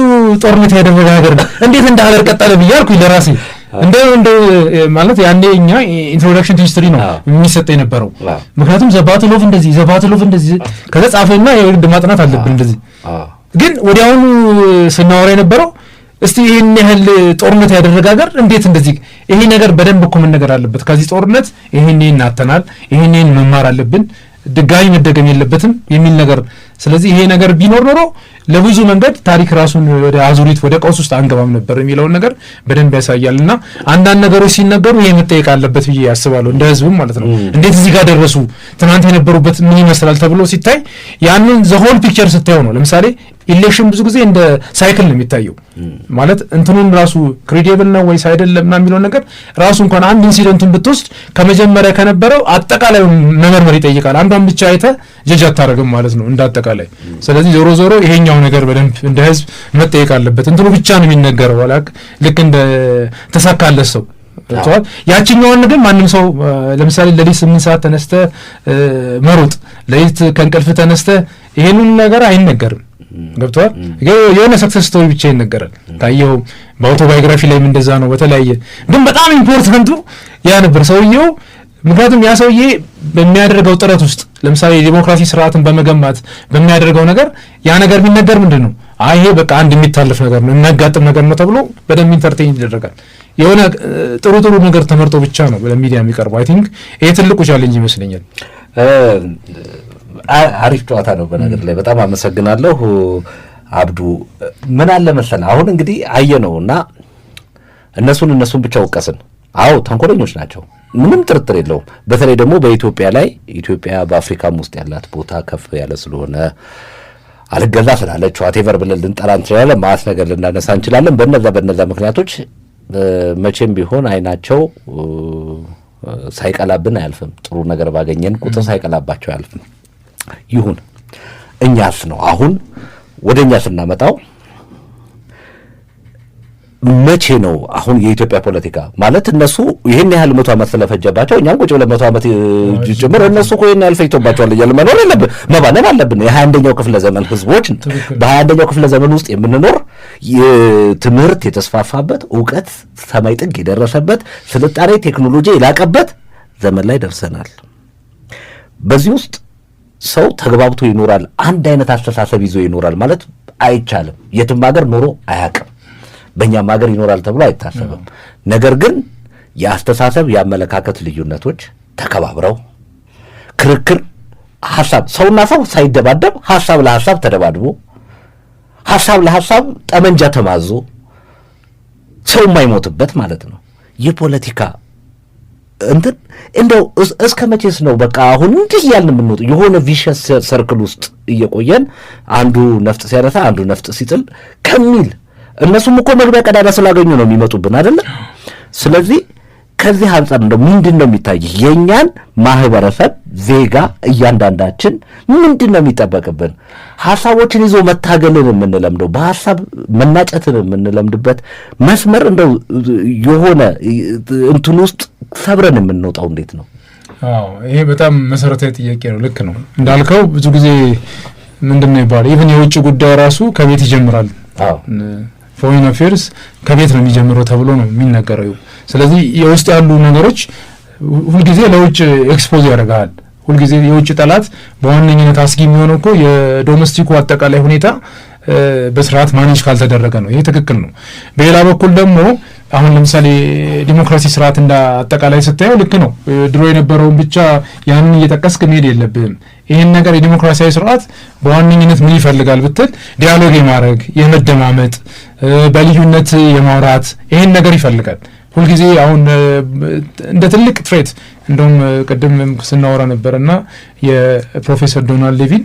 ጦርነት ያደረገ ሀገር እንዴት እንደ ሀገር ቀጠለ ብያልኩኝ ለራሴ እንደ ማለት ያኔ እኛ ኢንትሮዳክሽን ቱ ሂስትሪ ነው የሚሰጠ የነበረው። ምክንያቱም ዘባትል ኦፍ እንደዚህ ከዛ ጻፈና የግድ ማጥናት አለብን እንደዚህ። ግን ወዲያውኑ ስናወራ የነበረው እስቲ ይሄን ያህል ጦርነት ያደረገ ሀገር እንዴት እንደዚህ ይሄ ነገር በደንብ እኮ ምን ነገር አለበት ከዚህ ጦርነት ይሄን እናተናል ይሄን መማር አለብን ድጋሚ መደገም የለበትም የሚል ነገር። ስለዚህ ይሄ ነገር ቢኖር ኖሮ ለብዙ መንገድ ታሪክ ራሱን ወደ አዙሪት ወደ ቀውስ ውስጥ አንገባም ነበር የሚለውን ነገር በደንብ ያሳያልና አንዳንድ ነገሮች ሲነገሩ ይሄ መጠየቅ አለበት ብዬ ያስባለሁ እንደ ህዝብም ማለት ነው። እንዴት እዚህ ጋር ደረሱ ትናንት የነበሩበት ምን ይመስላል ተብሎ ሲታይ ያንን ዘሆል ፒክቸር ስታየው ነው። ለምሳሌ ኢሌክሽን ብዙ ጊዜ እንደ ሳይክል ነው የሚታየው ማለት እንትኑን ራሱ ክሬዲብል ነው ወይስ አይደለም እና የሚለው ነገር ራሱ እንኳን አንድ ኢንሲደንቱን ብትወስድ ከመጀመሪያ ከነበረው አጠቃላይ መመርመር ይጠይቃል። አንዷን ብቻ አይተህ ጀጅ አታደርግም ማለት ነው እንደ አጠቃላይ። ስለዚህ ዞሮ ይሄኛው ነገር በደንብ እንደ ህዝብ መጠየቅ አለበት። እንትኑ ብቻ ነው የሚነገረው ልክ እንደ ተሳካለት ሰው ገብቷል። ያቺኛውን ግን ማንም ሰው ለምሳሌ ለሊት 8 ሰዓት ተነስተ መሮጥ ለሊት ከእንቅልፍ ተነስተ ይሄንን ነገር አይነገርም። ገብቷል። የሆነ ሰክሰስ ስቶሪ ብቻ ይነገራል። ታየው በአውቶባዮግራፊ ላይም እንደዛ ነው። በተለያየ ግን በጣም ኢምፖርታንቱ ያ ነበር ሰውየው። ምክንያቱም ያ ሰውዬ በሚያደርገው ጥረት ውስጥ ለምሳሌ የዲሞክራሲ ስርዓትን በመገንባት በሚያደርገው ነገር ያ ነገር ቢነገር ምንድን ነው ይሄ በቃ አንድ የሚታለፍ ነገር ነው የሚያጋጥም ነገር ነው ተብሎ በደንብ ኢንተርቴይን ይደረጋል። የሆነ ጥሩ ነገር ተመርጦ ብቻ ነው ለሚዲያ የሚቀርበው። አይ ቲንክ ይሄ ትልቁ ቻሌንጅ ይመስለኛል። አሪፍ ጨዋታ ነው በነገር ላይ በጣም አመሰግናለሁ አብዱ። ምን አለ መሰለህ አሁን እንግዲህ አየነውና እነሱን ብቻ ወቀስን። አዎ ተንኮለኞች ናቸው ምንም ጥርጥር የለውም። በተለይ ደግሞ በኢትዮጵያ ላይ ኢትዮጵያ በአፍሪካም ውስጥ ያላት ቦታ ከፍ ያለ ስለሆነ አልገዛ ስላለች ዋቴቨር ብለን ልንጠራ እንችላለን። ማስ ነገር ልናነሳ እንችላለን። በነዛ ምክንያቶች መቼም ቢሆን አይናቸው ሳይቀላብን አያልፍም። ጥሩ ነገር ባገኘን ቁጥር ሳይቀላባቸው አያልፍም። ይሁን እኛስ ነው አሁን ወደኛ ስናመጣው መቼ ነው አሁን የኢትዮጵያ ፖለቲካ ማለት እነሱ ይሄን ያህል 100 ዓመት ስለፈጀባቸው እኛም ቁጭ ብለን 100 ዓመት ጀምሮ እነሱ እኮ ይሄን ያህል ፈጅቶባቸዋል እያልን መኖር የለብን መባነን አለብን። የ21ኛው ክፍለ ዘመን ህዝቦች በ21ኛው ክፍለ ዘመን ውስጥ የምንኖር ትምህርት የተስፋፋበት ዕውቀት ሰማይ ጥግ የደረሰበት ስልጣኔ ቴክኖሎጂ የላቀበት ዘመን ላይ ደርሰናል። በዚህ ውስጥ ሰው ተግባብቶ ይኖራል፣ አንድ አይነት አስተሳሰብ ይዞ ይኖራል ማለት አይቻልም። የትም ሀገር ኖሮ አያውቅም። በእኛም ሀገር ይኖራል ተብሎ አይታሰብም። ነገር ግን የአስተሳሰብ የአመለካከት ልዩነቶች ተከባብረው ክርክር ሐሳብ ሰውና ሰው ሳይደባደብ ሐሳብ ለሐሳብ ተደባድቦ ሐሳብ ለሐሳብ ጠመንጃ ተማዞ ሰው የማይሞትበት ማለት ነው የፖለቲካ እንትን እንደው እስከ መቼስ ነው በቃ አሁን እንዲህ ያልን የምንወጡ የሆነ ቪሸስ ሰርክል ውስጥ እየቆየን አንዱ ነፍጥ ሲያነሳ አንዱ ነፍጥ ሲጥል ከሚል እነሱም እኮ መግቢያ ቀዳዳ ስላገኙ ነው የሚመጡብን አይደለ? ስለዚህ ከዚህ አንጻር እንደው ምንድነው የሚታይ የኛን ማህበረሰብ ዜጋ እያንዳንዳችን ምንድነው የሚጠበቅብን? ሐሳቦችን ይዞ መታገልን የምንለምደው በሐሳብ መናጨትን የምንለምድበት መስመር እንደው የሆነ እንትን ውስጥ ሰብረን የምንወጣው እንዴት ነው? አዎ ይሄ በጣም መሰረታዊ ጥያቄ ነው። ልክ ነው እንዳልከው ብዙ ጊዜ ምንድነው ይባላል ኢቭን የውጭ ጉዳይ ራሱ ከቤት ይጀምራል። አዎ ፎሬን አፌርስ ከቤት ነው የሚጀምረው ተብሎ ነው የሚነገረው። ስለዚህ የውስጥ ያሉ ነገሮች ሁልጊዜ ለውጭ ኤክስፖዝ ያደርጋል። ሁልጊዜ የውጭ ጠላት በዋነኝነት አስጊ የሚሆነው እኮ የዶሜስቲኩ አጠቃላይ ሁኔታ በስርዓት ማኔጅ ካልተደረገ ነው። ይሄ ትክክል ነው። በሌላ በኩል ደግሞ አሁን ለምሳሌ ዲሞክራሲ ስርዓት እንደ አጠቃላይ ስታየው ልክ ነው። ድሮ የነበረውን ብቻ ያንን እየጠቀስክ መሄድ የለብህም። ይህን ነገር የዲሞክራሲያዊ ስርዓት በዋነኝነት ምን ይፈልጋል ብትል ዲያሎግ የማድረግ የመደማመጥ፣ በልዩነት የማውራት ይህን ነገር ይፈልጋል ሁልጊዜ። አሁን እንደ ትልቅ ትሬት እንደውም ቅድም ስናወራ ነበርና የፕሮፌሰር ዶናልድ ሌቪን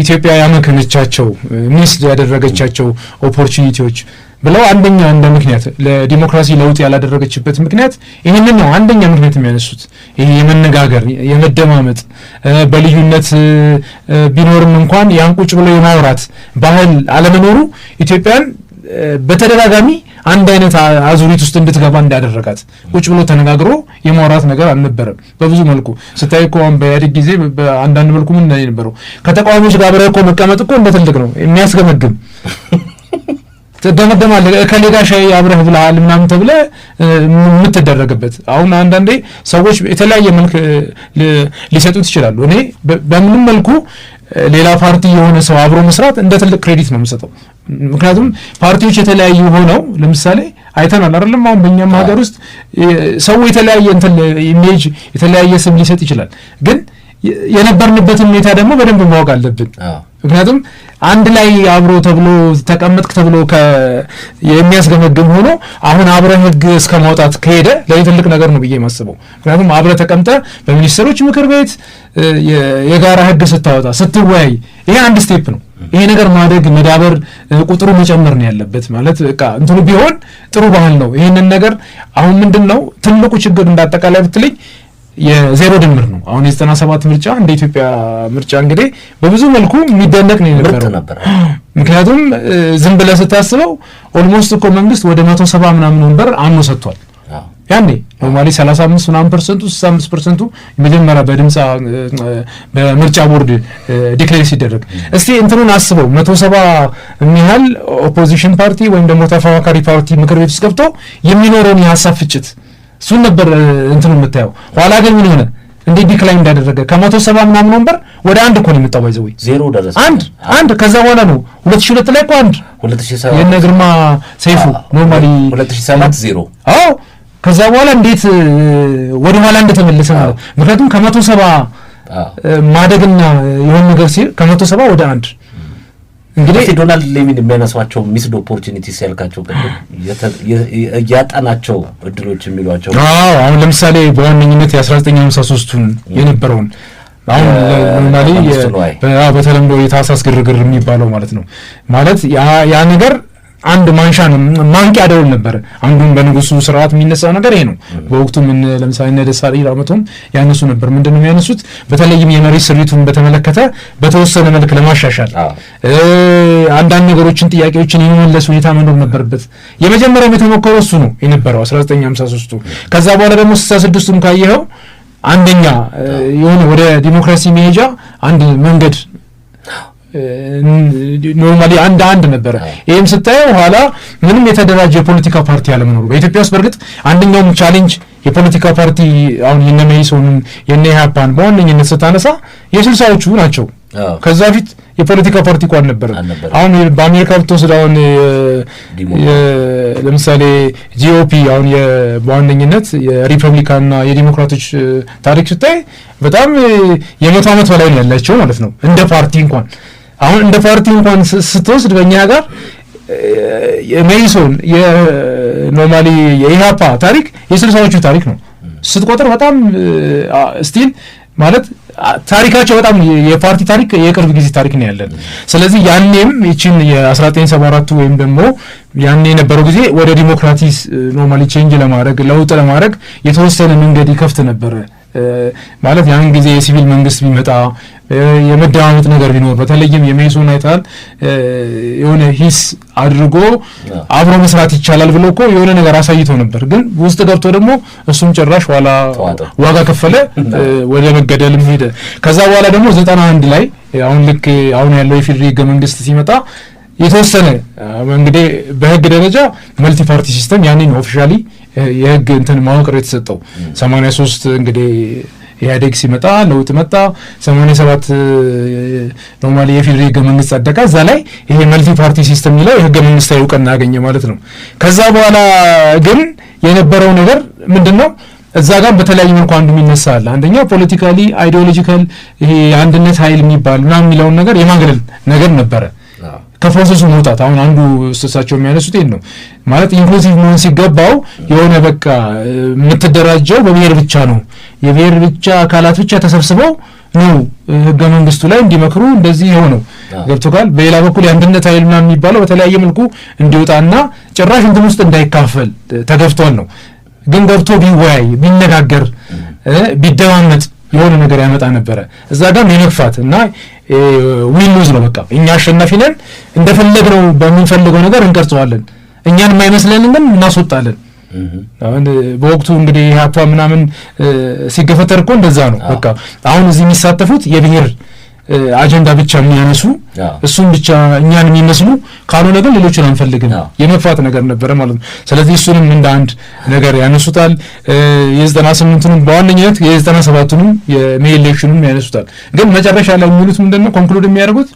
ኢትዮጵያ ያመከነቻቸው ሚስ ያደረገቻቸው ኦፖርቹኒቲዎች ብለው አንደኛ እንደ ምክንያት ለዲሞክራሲ ለውጥ ያላደረገችበት ምክንያት ይህንን ነው። አንደኛ ምክንያት የሚያነሱት ይሄ የመነጋገር የመደማመጥ፣ በልዩነት ቢኖርም እንኳን ያን ቁጭ ብሎ የማውራት ባህል አለመኖሩ ኢትዮጵያን በተደጋጋሚ አንድ አይነት አዙሪት ውስጥ እንድትገባ እንዳደረጋት። ቁጭ ብሎ ተነጋግሮ የማውራት ነገር አልነበረም። በብዙ መልኩ ስታይ እኮ በኢህአዴግ ጊዜ በአንዳንድ መልኩ ምን ነበረው ከተቃዋሚዎች ጋር አብረህ እኮ መቀመጥ እኮ እንደ ትልቅ ነው የሚያስገመግም ተደመደማለ ከሌላ ሻይ አብረህ ብለሃል ምናምን ተብለህ የምትደረግበት። አሁን አንዳንዴ ሰዎች የተለያየ መልክ ሊሰጡት ይችላሉ። እኔ በምንም መልኩ ሌላ ፓርቲ የሆነ ሰው አብሮ መስራት እንደ ትልቅ ክሬዲት ነው የምሰጠው። ምክንያቱም ፓርቲዎች የተለያዩ ሆነው ለምሳሌ አይተናል አይደለም? አሁን በእኛም ሀገር ውስጥ ሰው የተለያየ እንትን ኢሜጅ የተለያየ ስም ሊሰጥ ይችላል። ግን የነበርንበትን ሁኔታ ደግሞ በደንብ ማወቅ አለብን። ምክንያቱም አንድ ላይ አብሮ ተብሎ ተቀመጥክ ተብሎ የሚያስገመግም ሆኖ አሁን አብረህ ህግ እስከ ማውጣት ከሄደ ለዚህ ትልቅ ነገር ነው ብዬ የማስበው። ምክንያቱም አብረህ ተቀምጠ በሚኒስትሮች ምክር ቤት የጋራ ህግ ስታወጣ ስትወያይ፣ ይሄ አንድ ስቴፕ ነው። ይሄ ነገር ማደግ መዳበር ቁጥሩ መጨመር ነው ያለበት። ማለት በቃ እንትኑ ቢሆን ጥሩ ባህል ነው። ይሄንን ነገር አሁን ምንድነው ትልቁ ችግር እንዳጠቃላይ ብትልኝ የዜሮ ድምር ነው። አሁን የ97 ምርጫ እንደ ኢትዮጵያ ምርጫ እንግዲህ በብዙ መልኩ የሚደነቅ ነው የነበረው። ምክንያቱም ዝም ብለህ ስታስበው ኦልሞስት እኮ መንግስት ወደ 170 ምናምን ወንበር አኖ ሰጥቷል። ያኔ ኖርማሊ 35 ምናምን ፐርሰንቱ 65% የመጀመሪያ በድምጻ በምርጫ ቦርድ ዲክሌር ሲደረግ እስቲ እንትኑን አስበው 170 የሚያህል ኦፖዚሽን ፓርቲ ወይም ደግሞ ተፎካካሪ ፓርቲ ምክር ቤት ውስጥ ገብቶ የሚኖረውን የሀሳብ ፍጭት እሱን ነበር እንትኑ የምታየው። ኋላ ግን ምን ሆነ እንዴት ዲክላይን እንዳደረገ ከ170 ምናምን ወንበር ወደ አንድ እኮ ነው የመጣው። ባይዘው ዜሮ ደረሰ። አንድ ከዛ በኋላ ነው 2002 ላይ እኮ አንድ 2007 የነ ግርማ ሰይፉ ኖርማሊ 2007 ዜሮ። አዎ ከዛ በኋላ እንዴት ወደ ኋላ እንደተመለሰ ማለት ምክንያቱም ከ170 ማደግና የሆነ ነገር ሲል ከ170 ወደ አንድ እንግዲህ ዶናልድ ሌቪን የሚያነሷቸው ሚስድ ኦፖርቹኒቲስ ያልካቸው ያጣናቸው እድሎች የሚሏቸው አሁን ለምሳሌ በዋነኝነት የ1953ቱን የነበረውን አሁን ኖርማሊ በተለምዶ የታህሳስ ግርግር የሚባለው ማለት ነው። ማለት ያ ነገር አንድ ማንቂያ ደወል ነበር። አንዱን በንጉሱ ስርዓት የሚነሳው ነገር ይሄ ነው። በወቅቱ ምን ለምሳሌ እነ ደሳለኝ ራመቶም ያነሱ ነበር። ምንድነው የሚያነሱት? በተለይም የመሬት ስሪቱን በተመለከተ በተወሰነ መልክ ለማሻሻል አንዳንድ ነገሮችን ጥያቄዎችን የመመለስ ሁኔታ መኖር ነበረበት። የመጀመሪያው የተሞከረው እሱ ነው የነበረው 1953ቱ። ከዛ በኋላ ደግሞ 66ቱን ካየኸው አንደኛ የሆነ ወደ ዲሞክራሲ መሄጃ አንድ መንገድ ኖርማሊ አንድ ነበረ። ይሄም ስታየው ኋላ ምንም የተደራጀ የፖለቲካ ፓርቲ አለመኖሩ በኢትዮጵያ ውስጥ በእርግጥ አንደኛውም ቻሌንጅ የፖለቲካ ፓርቲ አሁን የነ መኢሶንን የነ ኢህአፓን በዋነኝነት ስታነሳ የ60ዎቹ ናቸው። ከዛ ፊት የፖለቲካ ፓርቲ እንኳን ነበር። አሁን በአሜሪካ ብትወስድ አሁን ለምሳሌ ጂኦፒ አሁን በዋነኝነት የሪፐብሊካንና የዲሞክራቶች ታሪክ ስታይ በጣም የ100 ዓመት በላይ ነው ያላቸው ማለት ነው። እንደ ፓርቲ እንኳን አሁን እንደ ፓርቲ እንኳን ስትወስድ በእኛ ጋር የመኢሶን የኖርማሊ የኢህአፓ ታሪክ የ60ዎቹ ታሪክ ነው ስትቆጥር በጣም ስቲል ማለት ታሪካቸው በጣም የፓርቲ ታሪክ የቅርብ ጊዜ ታሪክ ነው ያለን። ስለዚህ ያኔም ይችን የ1974 ወይም ደግሞ ያኔ የነበረው ጊዜ ወደ ዲሞክራቲስ ኖርማሊ ቼንጅ ለማድረግ ለውጥ ለማድረግ የተወሰነ መንገድ ይከፍት ነበረ። ማለት ያን ጊዜ የሲቪል መንግስት ቢመጣ የመደማመጥ ነገር ቢኖር በተለይም የመኢሶን አይታል የሆነ ሂስ አድርጎ አብሮ መስራት ይቻላል ብሎ እኮ የሆነ ነገር አሳይቶ ነበር። ግን ውስጥ ገብቶ ደግሞ እሱም ጭራሽ ኋላ ዋጋ ከፈለ፣ ወደ መገደልም ሄደ። ከዛ በኋላ ደግሞ 91 ላይ አሁን ልክ አሁን ያለው የፌዴራል ህገ መንግስት ሲመጣ የተወሰነ እንግዲህ በህግ ደረጃ መልቲ ፓርቲ ሲስተም ያኔ ነው ኦፊሻሊ የህግ እንትን ማወቅር የተሰጠው 83 እንግዲህ ኢህአዴግ ሲመጣ ለውጥ መጣ 87 ኖርማሊ የፌዴራል ህገ መንግስት ጸደቀ። እዛ ላይ ይሄ መልቲ ፓርቲ ሲስተም የሚለው የህገ መንግስታዊ እውቅና ያገኘ ማለት ነው። ከዛ በኋላ ግን የነበረው ነገር ምንድነው? እዛ ጋር በተለያየ መልኩ አንዱ የሚነሳ አለ። አንደኛው ፖለቲካሊ አይዲዮሎጂካል ይሄ የአንድነት ኃይል የሚባል ምናምን የሚለውን ነገር የማግለል ነገር ነበረ ከፕሮሰሱ መውጣት። አሁን አንዱ እሳቸው የሚያነሱት ይሄን ነው ማለት ኢንክሉሲቭ መሆን ሲገባው የሆነ በቃ የምትደራጀው በብሔር ብቻ ነው፣ የብሔር ብቻ አካላት ብቻ ተሰብስበው ነው ህገ መንግስቱ ላይ እንዲመክሩ እንደዚህ የሆነው ገብቶካል። በሌላ በኩል የአንድነት ኃይል ምናምን የሚባለው በተለያየ መልኩ እንዲወጣና ጭራሽ እንትን ውስጥ እንዳይካፈል ተገፍቷል ነው። ግን ገብቶ ቢወያይ ቢነጋገር ቢደማመጥ የሆነ ነገር ያመጣ ነበረ። እዛ ጋር የመግፋት እና ዊን ሉዝ ነው። በቃ እኛ አሸናፊ ነን፣ እንደፈለግነው በምንፈልገው ነገር እንቀርጸዋለን፣ እኛን የማይመስለንን ግን እናስወጣለን። አሁን በወቅቱ እንግዲህ ኢህአፓ ምናምን ሲገፈተር እኮ እንደዛ ነው። በቃ አሁን እዚህ የሚሳተፉት የብሔር አጀንዳ ብቻ የሚያነሱ እሱም ብቻ እኛን የሚመስሉ ካልሆነ ግን ሌሎችን አንፈልግም የመግፋት ነገር ነበረ ማለት ነው። ስለዚህ እሱንም እንደ አንድ ነገር ያነሱታል። የ98ቱንም በዋነኝነት የ97ቱንም የሜሌክሽኑም ያነሱታል። ግን መጨረሻ ላይ የሚሉት ምንድነው ኮንክሉድ የሚያደርጉት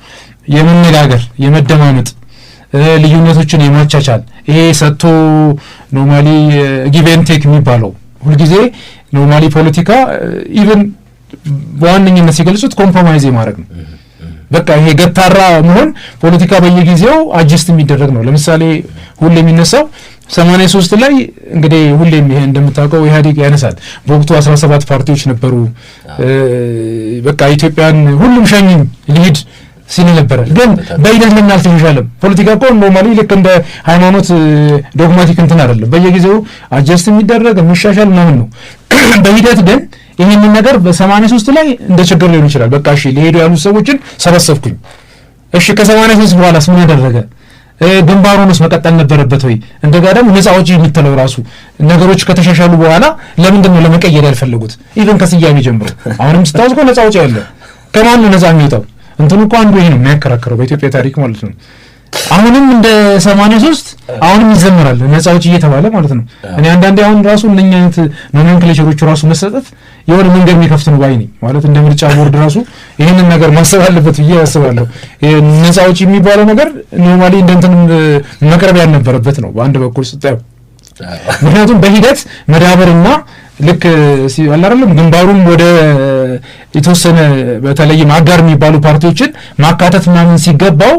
የመነጋገር የመደማመጥ ልዩነቶችን የማቻቻል ይሄ ሰጥቶ ኖርማሊ ጊቭ ኤንድ ቴክ የሚባለው ሁልጊዜ ኖርማሊ ፖለቲካ ኢቭን በዋነኝነት ሲገልጹት ኮምፕሮማይዝ ማድረግ ነው። በቃ ይሄ ገታራ መሆን ፖለቲካ በየጊዜው አጀስት የሚደረግ ነው። ለምሳሌ ሁሌ የሚነሳው 83 ላይ እንግዲህ ሁሌም ይሄ እንደምታውቀው ኢህአዴግ ያነሳል። በወቅቱ 17 ፓርቲዎች ነበሩ። በቃ ኢትዮጵያን ሁሉም ሸኝም ሊሄድ ሲል ነበር። ግን በሂደት ለምን አልተሻሻለም? ፖለቲካ እኮ ኖርማሊ ልክ እንደ ሃይማኖት ዶግማቲክ እንትን አይደለም። በየጊዜው አጀስት የሚደረግ የሚሻሻል ምናምን ነው። በሂደት ግን ይህንን ነገር በ83 ላይ እንደ ችግር ሊሆን ይችላል። በቃ እሺ ሊሄዱ ያሉት ሰዎችን ሰበሰብኩኝ። እሺ ከ83 በኋላስ ምን ያደረገ? ግንባሩንስ መቀጠል ነበረበት ወይ? እንደጋ ደግሞ ነፃ አውጪ የምትለው ራሱ ነገሮች ከተሻሻሉ በኋላ ለምንድን ነው ለመቀየር ያልፈለጉት? ኢቭን ከስያሜ ጀምሮ አሁንም ስታውስ እኮ ነፃ አውጪ ያለ ከማን ነው ነፃ የሚወጣው? እንትኑ እኮ አንዱ ይሄ ነው የሚያከራክረው በኢትዮጵያ ታሪክ ማለት ነው። አሁንም እንደ 83 አሁንም ይዘምራል ነፃ አውጪ እየተባለ ማለት ነው። እኔ አንዳንዴ አሁን ራሱ እነኛ አይነት ኖሜንክሌቸሮቹ ራሱ መሰጠት የሆነ መንገድ የሚከፍት ነው ባይ ነኝ። ማለት እንደ ምርጫ ቦርድ ራሱ ይሄንን ነገር ማሰብ አለበት ብዬ አስባለሁ። ነፃ አውጪ የሚባለው ነገር ኖርማሊ እንደ እንትን መቅረብ ያልነበረበት ነው በአንድ በኩል ስታየው። ምክንያቱም በሂደት መዳበርና ልክ አላረለም ግንባሩም ወደ የተወሰነ በተለይም አጋር የሚባሉ ፓርቲዎችን ማካተት ምናምን ሲገባው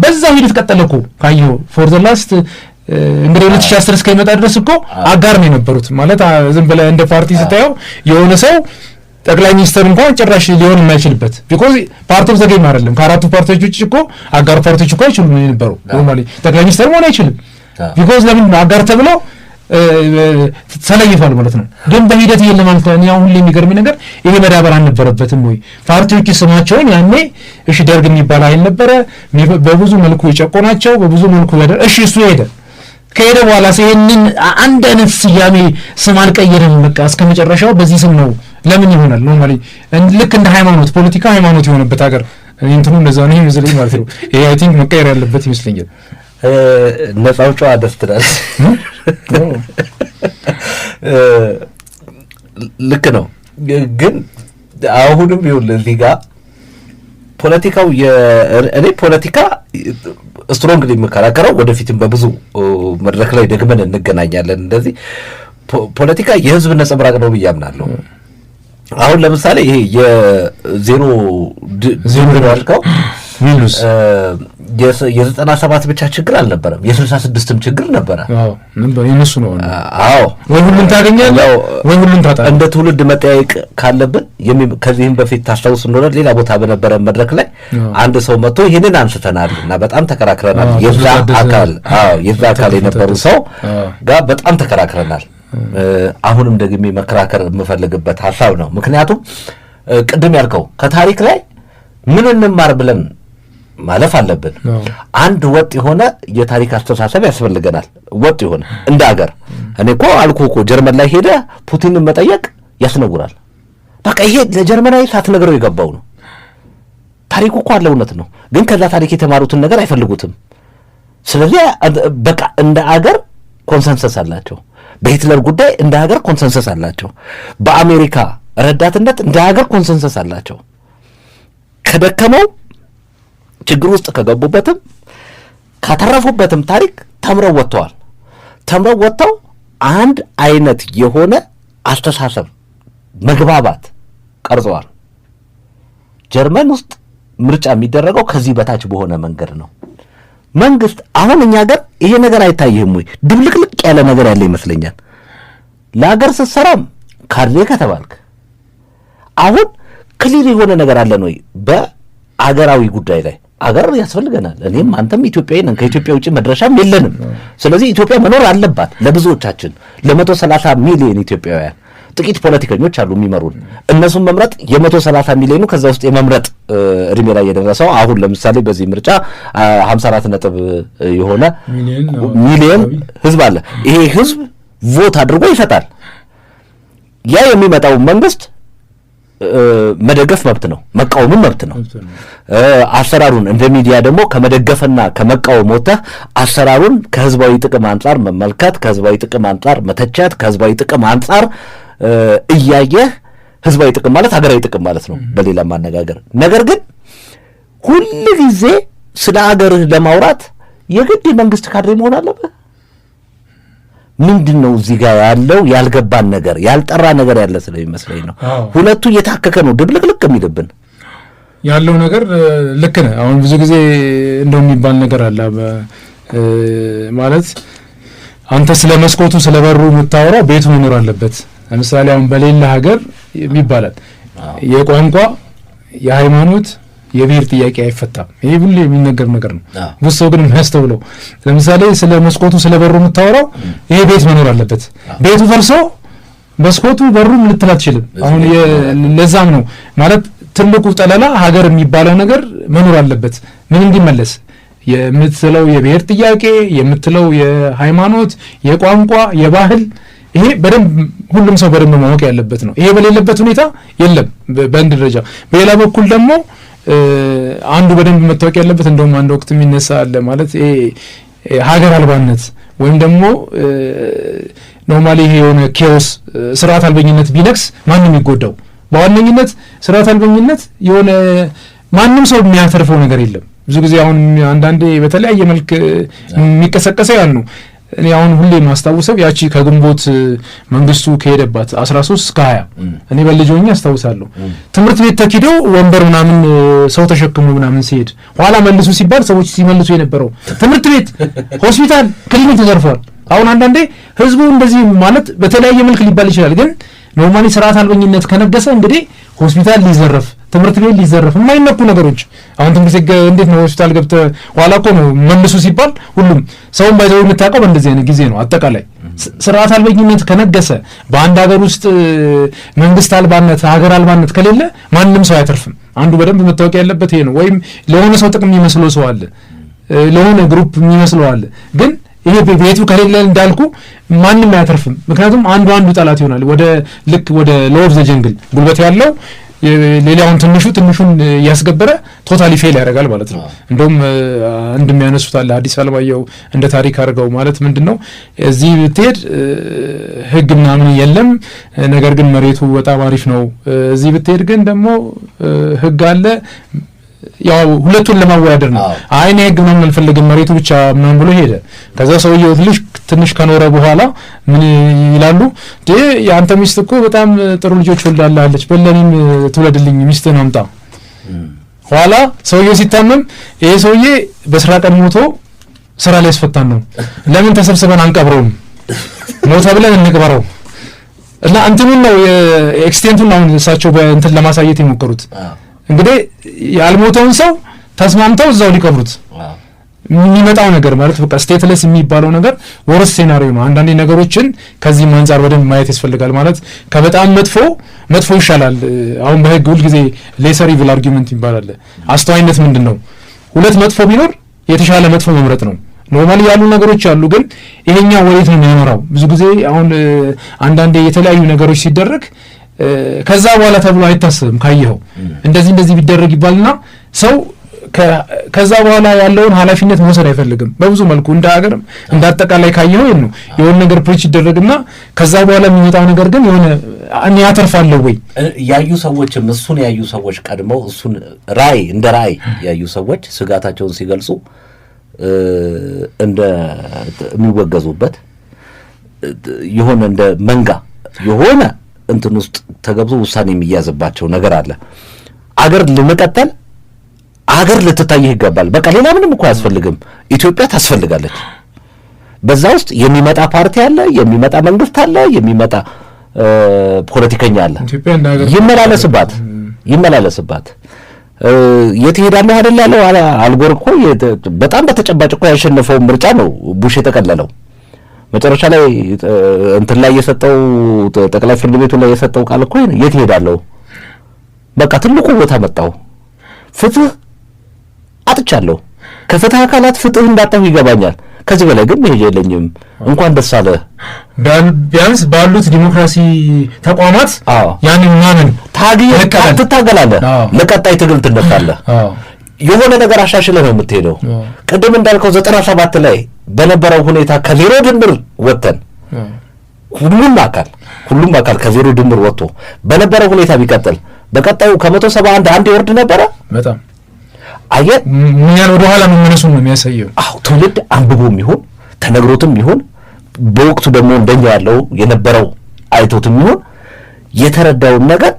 በዛ ሂደት ቀጠለኩ ካየው ፎር ዘ ላስት እንግዲህ 2010 እስከሚመጣ ድረስ እኮ አጋር ነው የነበሩት። ማለት ዝም ብለህ እንደ ፓርቲ ስታየው የሆነ ሰው ጠቅላይ ሚኒስትር እንኳን ጭራሽ ሊሆን የማይችልበት ቢኮዝ ፓርት ኦፍ ዘ ጌም አይደለም። ከአራቱ ፓርቲዎች ውጭ እኮ አጋር ፓርቲዎች እኮ አይችሉም የነበሩ ኖርማሊ ጠቅላይ ሚኒስትር መሆን አይችልም። ቢኮዝ ለምን አጋር ተብሎ ተለይቷል ማለት ነው። ግን በሂደት ይሄን ለማለት ነው ያው ሁሌ የሚገርመኝ ነገር ይሄ መዳበር አልነበረበትም ወይ? ፓርቲዎች ስማቸውን ያኔ እሺ ደርግ የሚባል አይል ነበረ በብዙ መልኩ የጨቆናቸው በብዙ መልኩ እሺ እሱ ከሄደ በኋላ ይሄንን አንድ አይነት ስያሜ ስም አልቀየረም። በቃ እስከመጨረሻው በዚህ ስም ነው ለምን ይሆናል? ኖርማሊ ልክ እንደ ሃይማኖት ፖለቲካ ሃይማኖት የሆነበት ሀገር እንትኑ እንደዛ ነው ይመስለኝ ማለት ነው። ይሄ አይ ቲንክ መቀየር ያለበት ይመስለኛል። ነፃ አውጪዋ ደስ ትላለች። ልክ ነው። ግን አሁንም ይሁን እዚህ ጋር ፖለቲካው እኔ ፖለቲካ ስትሮንግሊ የምከራከረው ወደፊትም በብዙ መድረክ ላይ ደግመን እንገናኛለን። እንደዚህ ፖለቲካ የህዝብ ነጸብራቅ ነው ብዬ አምናለሁ። አሁን ለምሳሌ ይሄ የዜሮ ያልከው የ97 ብቻ ችግር አልነበረም፣ የ66ም ችግር ነበረ። እነሱ ነው። አዎ ወይ ሁሉን ታገኛለህ ወይ ሁሉን ታጣለህ። እንደ ትውልድ መጠያየቅ ካለብን ከዚህም በፊት ታስታውስ እንደሆነ ሌላ ቦታ በነበረ መድረክ ላይ አንድ ሰው መጥቶ ይህንን አንስተናል እና በጣም ተከራክረናል። የዛ አካል የነበሩ ሰው ጋር በጣም ተከራክረናል። አሁንም ደግሜ መከራከር የምፈልግበት ሀሳብ ነው። ምክንያቱም ቅድም ያልከው ከታሪክ ላይ ምን እንማር ብለን ማለፍ አለብን። አንድ ወጥ የሆነ የታሪክ አስተሳሰብ ያስፈልገናል። ወጥ የሆነ እንደ ሀገር እኔ እኮ አልኩህ እኮ ጀርመን ላይ ሄደ ፑቲንን መጠየቅ ያስነውራል። በቃ ይሄ ለጀርመናዊ ሳትነግረው የገባው ነው። ታሪኩ እኮ አለ፣ እውነት ነው። ግን ከዛ ታሪክ የተማሩትን ነገር አይፈልጉትም። ስለዚህ በቃ እንደ ሀገር ኮንሰንሰስ አላቸው። በሂትለር ጉዳይ እንደ ሀገር ኮንሰንሰስ አላቸው። በአሜሪካ ረዳትነት እንደ ሀገር ኮንሰንሰስ አላቸው። ከደከመው ችግር ውስጥ ከገቡበትም ካተረፉበትም ታሪክ ተምረው ወጥተዋል። ተምረው ወጥተው አንድ አይነት የሆነ አስተሳሰብ መግባባት ቀርጸዋል። ጀርመን ውስጥ ምርጫ የሚደረገው ከዚህ በታች በሆነ መንገድ ነው። መንግስት አሁን እኛ ሀገር ይሄ ነገር አይታይህም ወይ? ድብልቅልቅ ያለ ነገር ያለ ይመስለኛል። ለሀገር ስትሰራም ካድሬ ከተባልክ አሁን ክሊር የሆነ ነገር አለን ወይ? በአገራዊ ጉዳይ ላይ አገር ያስፈልገናል። እኔም አንተም ኢትዮጵያዊ ነን። ከኢትዮጵያ ውጭ መድረሻም የለንም። ስለዚህ ኢትዮጵያ መኖር አለባት ለብዙዎቻችን፣ ለ130 ሚሊዮን ኢትዮጵያውያን። ጥቂት ፖለቲከኞች አሉ የሚመሩን፣ እነሱን መምረጥ የ130 ሚሊዮኑ ከዛ ውስጥ የመምረጥ እድሜ ላይ የደረሰው አሁን ለምሳሌ በዚህ ምርጫ 54 ነጥብ የሆነ ሚሊዮን ህዝብ አለ። ይሄ ህዝብ ቮት አድርጎ ይሰጣል። ያ የሚመጣው መንግስት መደገፍ መብት ነው፣ መቃወምም መብት ነው። አሰራሩን እንደ ሚዲያ ደግሞ ከመደገፍና ከመቃወም ወጥተህ አሰራሩን ከህዝባዊ ጥቅም አንጻር መመልከት፣ ከህዝባዊ ጥቅም አንጻር መተቸት፣ ከህዝባዊ ጥቅም አንጻር እያየህ ህዝባዊ ጥቅም ማለት ሀገራዊ ጥቅም ማለት ነው በሌላ ማነጋገር። ነገር ግን ሁል ጊዜ ስለ ሀገርህ ለማውራት የግድ የመንግስት ካድሬ መሆን አለብህ። ምንድን ነው እዚህ ጋር ያለው ያልገባን ነገር ያልጠራ ነገር ያለ ስለሚመስለኝ ነው። ሁለቱ እየታከከ ነው ድብልቅልቅ የሚልብን ያለው ነገር። ልክ ነህ። አሁን ብዙ ጊዜ እንደው የሚባል ነገር አለ ማለት አንተ ስለ መስኮቱ ስለ በሩ የምታወራው ቤቱ መኖር አለበት። ለምሳሌ አሁን በሌላ ሀገር ይባላል የቋንቋ የሃይማኖት የብሔር ጥያቄ አይፈታም። ይሄ ሁሉ የሚነገር ነገር ነው። ብዙ ሰው ግን የሚያስተውለው ለምሳሌ ስለ መስኮቱ ስለ በሩ የምታወራው ይሄ ቤት መኖር አለበት። ቤቱ ፈርሶ መስኮቱ በሩም ልትል አትችልም። አሁን ለዛም ነው ማለት ትልቁ ጠለላ ሀገር የሚባለው ነገር መኖር አለበት። ምን እንዲመለስ የምትለው የብሔር ጥያቄ የምትለው የሃይማኖት የቋንቋ የባህል ይሄ በደንብ ሁሉም ሰው በደንብ ማወቅ ያለበት ነው። ይሄ በሌለበት ሁኔታ የለም በአንድ ደረጃ። በሌላ በኩል ደግሞ አንዱ በደንብ መታወቅ ያለበት እንደውም አንድ ወቅት የሚነሳ አለ ማለት ሀገር አልባነት ወይም ደግሞ ኖርማሊ ይሄ የሆነ ኬዎስ ስርዓት አልበኝነት ቢነክስ ማንም የሚጎዳው በዋነኝነት ስርዓት አልበኝነት የሆነ ማንም ሰው የሚያተርፈው ነገር የለም። ብዙ ጊዜ አሁን አንዳንዴ በተለያየ መልክ የሚቀሰቀሰው ያን ነው። እኔ አሁን ሁሌ ማስታውሰው ያቺ ከግንቦት መንግስቱ ከሄደባት 13 እስከ 20 እኔ በልጆኝ አስታውሳለሁ። ትምህርት ቤት ተኪዶ ወንበር ምናምን ሰው ተሸክሞ ምናምን ሲሄድ ኋላ መልሱ ሲባል ሰዎች ሲመልሱ የነበረው ትምህርት ቤት፣ ሆስፒታል፣ ክሊኒክ ተዘርፏል። አሁን አንዳንዴ ህዝቡ እንደዚህ ማለት በተለያየ መልክ ሊባል ይችላል። ግን ኖርማሊ ስርዓት አልበኝነት ከነገሰ እንግዲህ ሆስፒታል ሊዘረፍ፣ ትምህርት ቤት ሊዘረፍ የማይነኩ ነገሮች አሁን ትምህርት ቤት እንዴት ነው ሆስፒታል ገብተህ ኋላ እኮ ነው መልሱ ሲባል ሁሉም ሰውን ባይዘው የምታውቀው በእንደዚህ አይነት ጊዜ ነው። አጠቃላይ ስርዓት አልበኝነት ከነገሰ በአንድ ሀገር ውስጥ መንግስት አልባነት ሀገር አልባነት ከሌለ ማንም ሰው አያተርፍም። አንዱ በደንብ መታወቅ ያለበት ይሄ ነው። ወይም ለሆነ ሰው ጥቅም የሚመስለው ሰው አለ፣ ለሆነ ግሩፕ የሚመስለው አለ። ግን ይሄ ቤቱ ከሌለ እንዳልኩ ማንም አያተርፍም። ምክንያቱም አንዱ ጠላት ይሆናል። ወደ ልክ ወደ ሎቭ ዘ ጀንግል ጉልበት ያለው ሌላውን ትንሹን ያስገበረ ቶታሊ ፌል ያደርጋል ማለት ነው። እንደውም እንደሚያነሱት አለ አዲስ አለማየሁ እንደ ታሪክ አድርገው ማለት ምንድነው እዚህ ብትሄድ ህግ ምናምን የለም፣ ነገር ግን መሬቱ በጣም አሪፍ ነው። እዚህ ብትሄድ ግን ደግሞ ህግ አለ። ያው ሁለቱን ለማወዳደር ነው። አይኔ ህግ ምናምን አልፈልግም መሬቱ ብቻ ምናምን ብሎ ሄደ። ከዛ ሰውየው ትንሽ ከኖረ በኋላ ምን ይላሉ? የአንተ ሚስት እኮ በጣም ጥሩ ልጆች ወልዳለች፣ በለኔም ትውለድልኝ ሚስትህን አምጣ። ኋላ ሰውየው ሲታመም ይሄ ሰውዬ በስራ ቀን ሞቶ ስራ ላይ ያስፈታን ነው። ለምን ተሰብስበን አንቀብረውም? ሞተ ብለን እንቅበረው እና እንትኑን ነው ኤክስቴንቱን ነው እሳቸው በእንትን ለማሳየት የሞከሩት። እንግዲህ ያልሞተውን ሰው ተስማምተው እዛው ሊቀብሩት የሚመጣው ነገር ማለት በቃ ስቴትለስ የሚባለው ነገር ወርስ ሴናሪዮ ነው። አንዳንዴ ነገሮችን ከዚህ አንፃር በደንብ ማየት ያስፈልጋል። ማለት ከበጣም መጥፎ ይሻላል። አሁን በህግ ሁሉ ጊዜ ሌሰር ኢቪል አርጊውመንት ይባላል። አስተዋይነት ምንድነው? ሁለት መጥፎ ቢኖር የተሻለ መጥፎ መምረጥ ነው። ኖርማሊ ያሉ ነገሮች አሉ፣ ግን ይሄኛው ወዴት ነው የሚያመራው? ብዙ ጊዜ አሁን አንዳንዴ የተለያዩ ነገሮች ሲደረግ ከዛ በኋላ ተብሎ አይታሰብም። ካየኸው እንደዚህ ቢደረግ ይባልና ሰው ከዛ በኋላ ያለውን ኃላፊነት መውሰድ አይፈልግም። በብዙ መልኩ እንደ ሀገርም እንደ አጠቃላይ ካየኸው ነው የሆነ ነገር ፕሪች ይደረግና ከዛ በኋላ የሚመጣው ነገር ግን የሆነ እኔ ያተርፋለሁ ወይ ያዩ ሰዎችም እሱን ያዩ ሰዎች ቀድመው እሱን ራይ እንደ ራይ ያዩ ሰዎች ስጋታቸውን ሲገልጹ እንደ የሚወገዙበት የሆነ እንደ መንጋ የሆነ እንትን ውስጥ ተገብቶ ውሳኔ የሚያዝባቸው ነገር አለ። አገር ለመቀጠል አገር ልትታይህ ይገባል። በቃ ሌላ ምንም እኮ አያስፈልግም። ኢትዮጵያ ታስፈልጋለች። በዛ ውስጥ የሚመጣ ፓርቲ አለ፣ የሚመጣ መንግስት አለ፣ የሚመጣ ፖለቲከኛ አለ። ይመላለስባት የት ሄዳለህ አይደል ያለው አልጎር እኮ በጣም በተጨባጭ እኮ ያሸነፈው ምርጫ ነው ቡሽ የጠቀለለው። መጨረሻ ላይ እንትን ላይ የሰጠው ጠቅላይ ፍርድ ቤቱ ላይ የሰጠው ቃል እኮ የት ሄዳለሁ በቃ ትልቁ ቦታ መጣው፣ ፍትህ አጥቻለሁ፣ ከፍትህ አካላት ፍትህ እንዳጣሁ ይገባኛል፣ ከዚህ በላይ ግን መሄድ የለኝም፣ እንኳን ደስ አለ። ቢያንስ ባሉት ዲሞክራሲ ተቋማት ያንን ማመን ትታገላለህ፣ ለቀጣይ ትግል ትነሳለህ፣ የሆነ ነገር አሻሽለህ ነው የምትሄደው። ቅድም እንዳልከው 97 ላይ በነበረው ሁኔታ ከዜሮ ድምር ወጥተን ሁሉም አካል ከዜሮ ድምር ወጥቶ በነበረው ሁኔታ ቢቀጥል በቀጣዩ ከ171 አንድ ይወርድ ነበረ። በጣም አየህ ምን ወደ ኋላ መመለሱን ነው የሚያሳየው። ትውልድ አንብቦም ይሁን ተነግሮትም ይሁን በወቅቱ ደግሞ እንደኛ ያለው የነበረው አይቶትም ይሁን የተረዳውን ነገር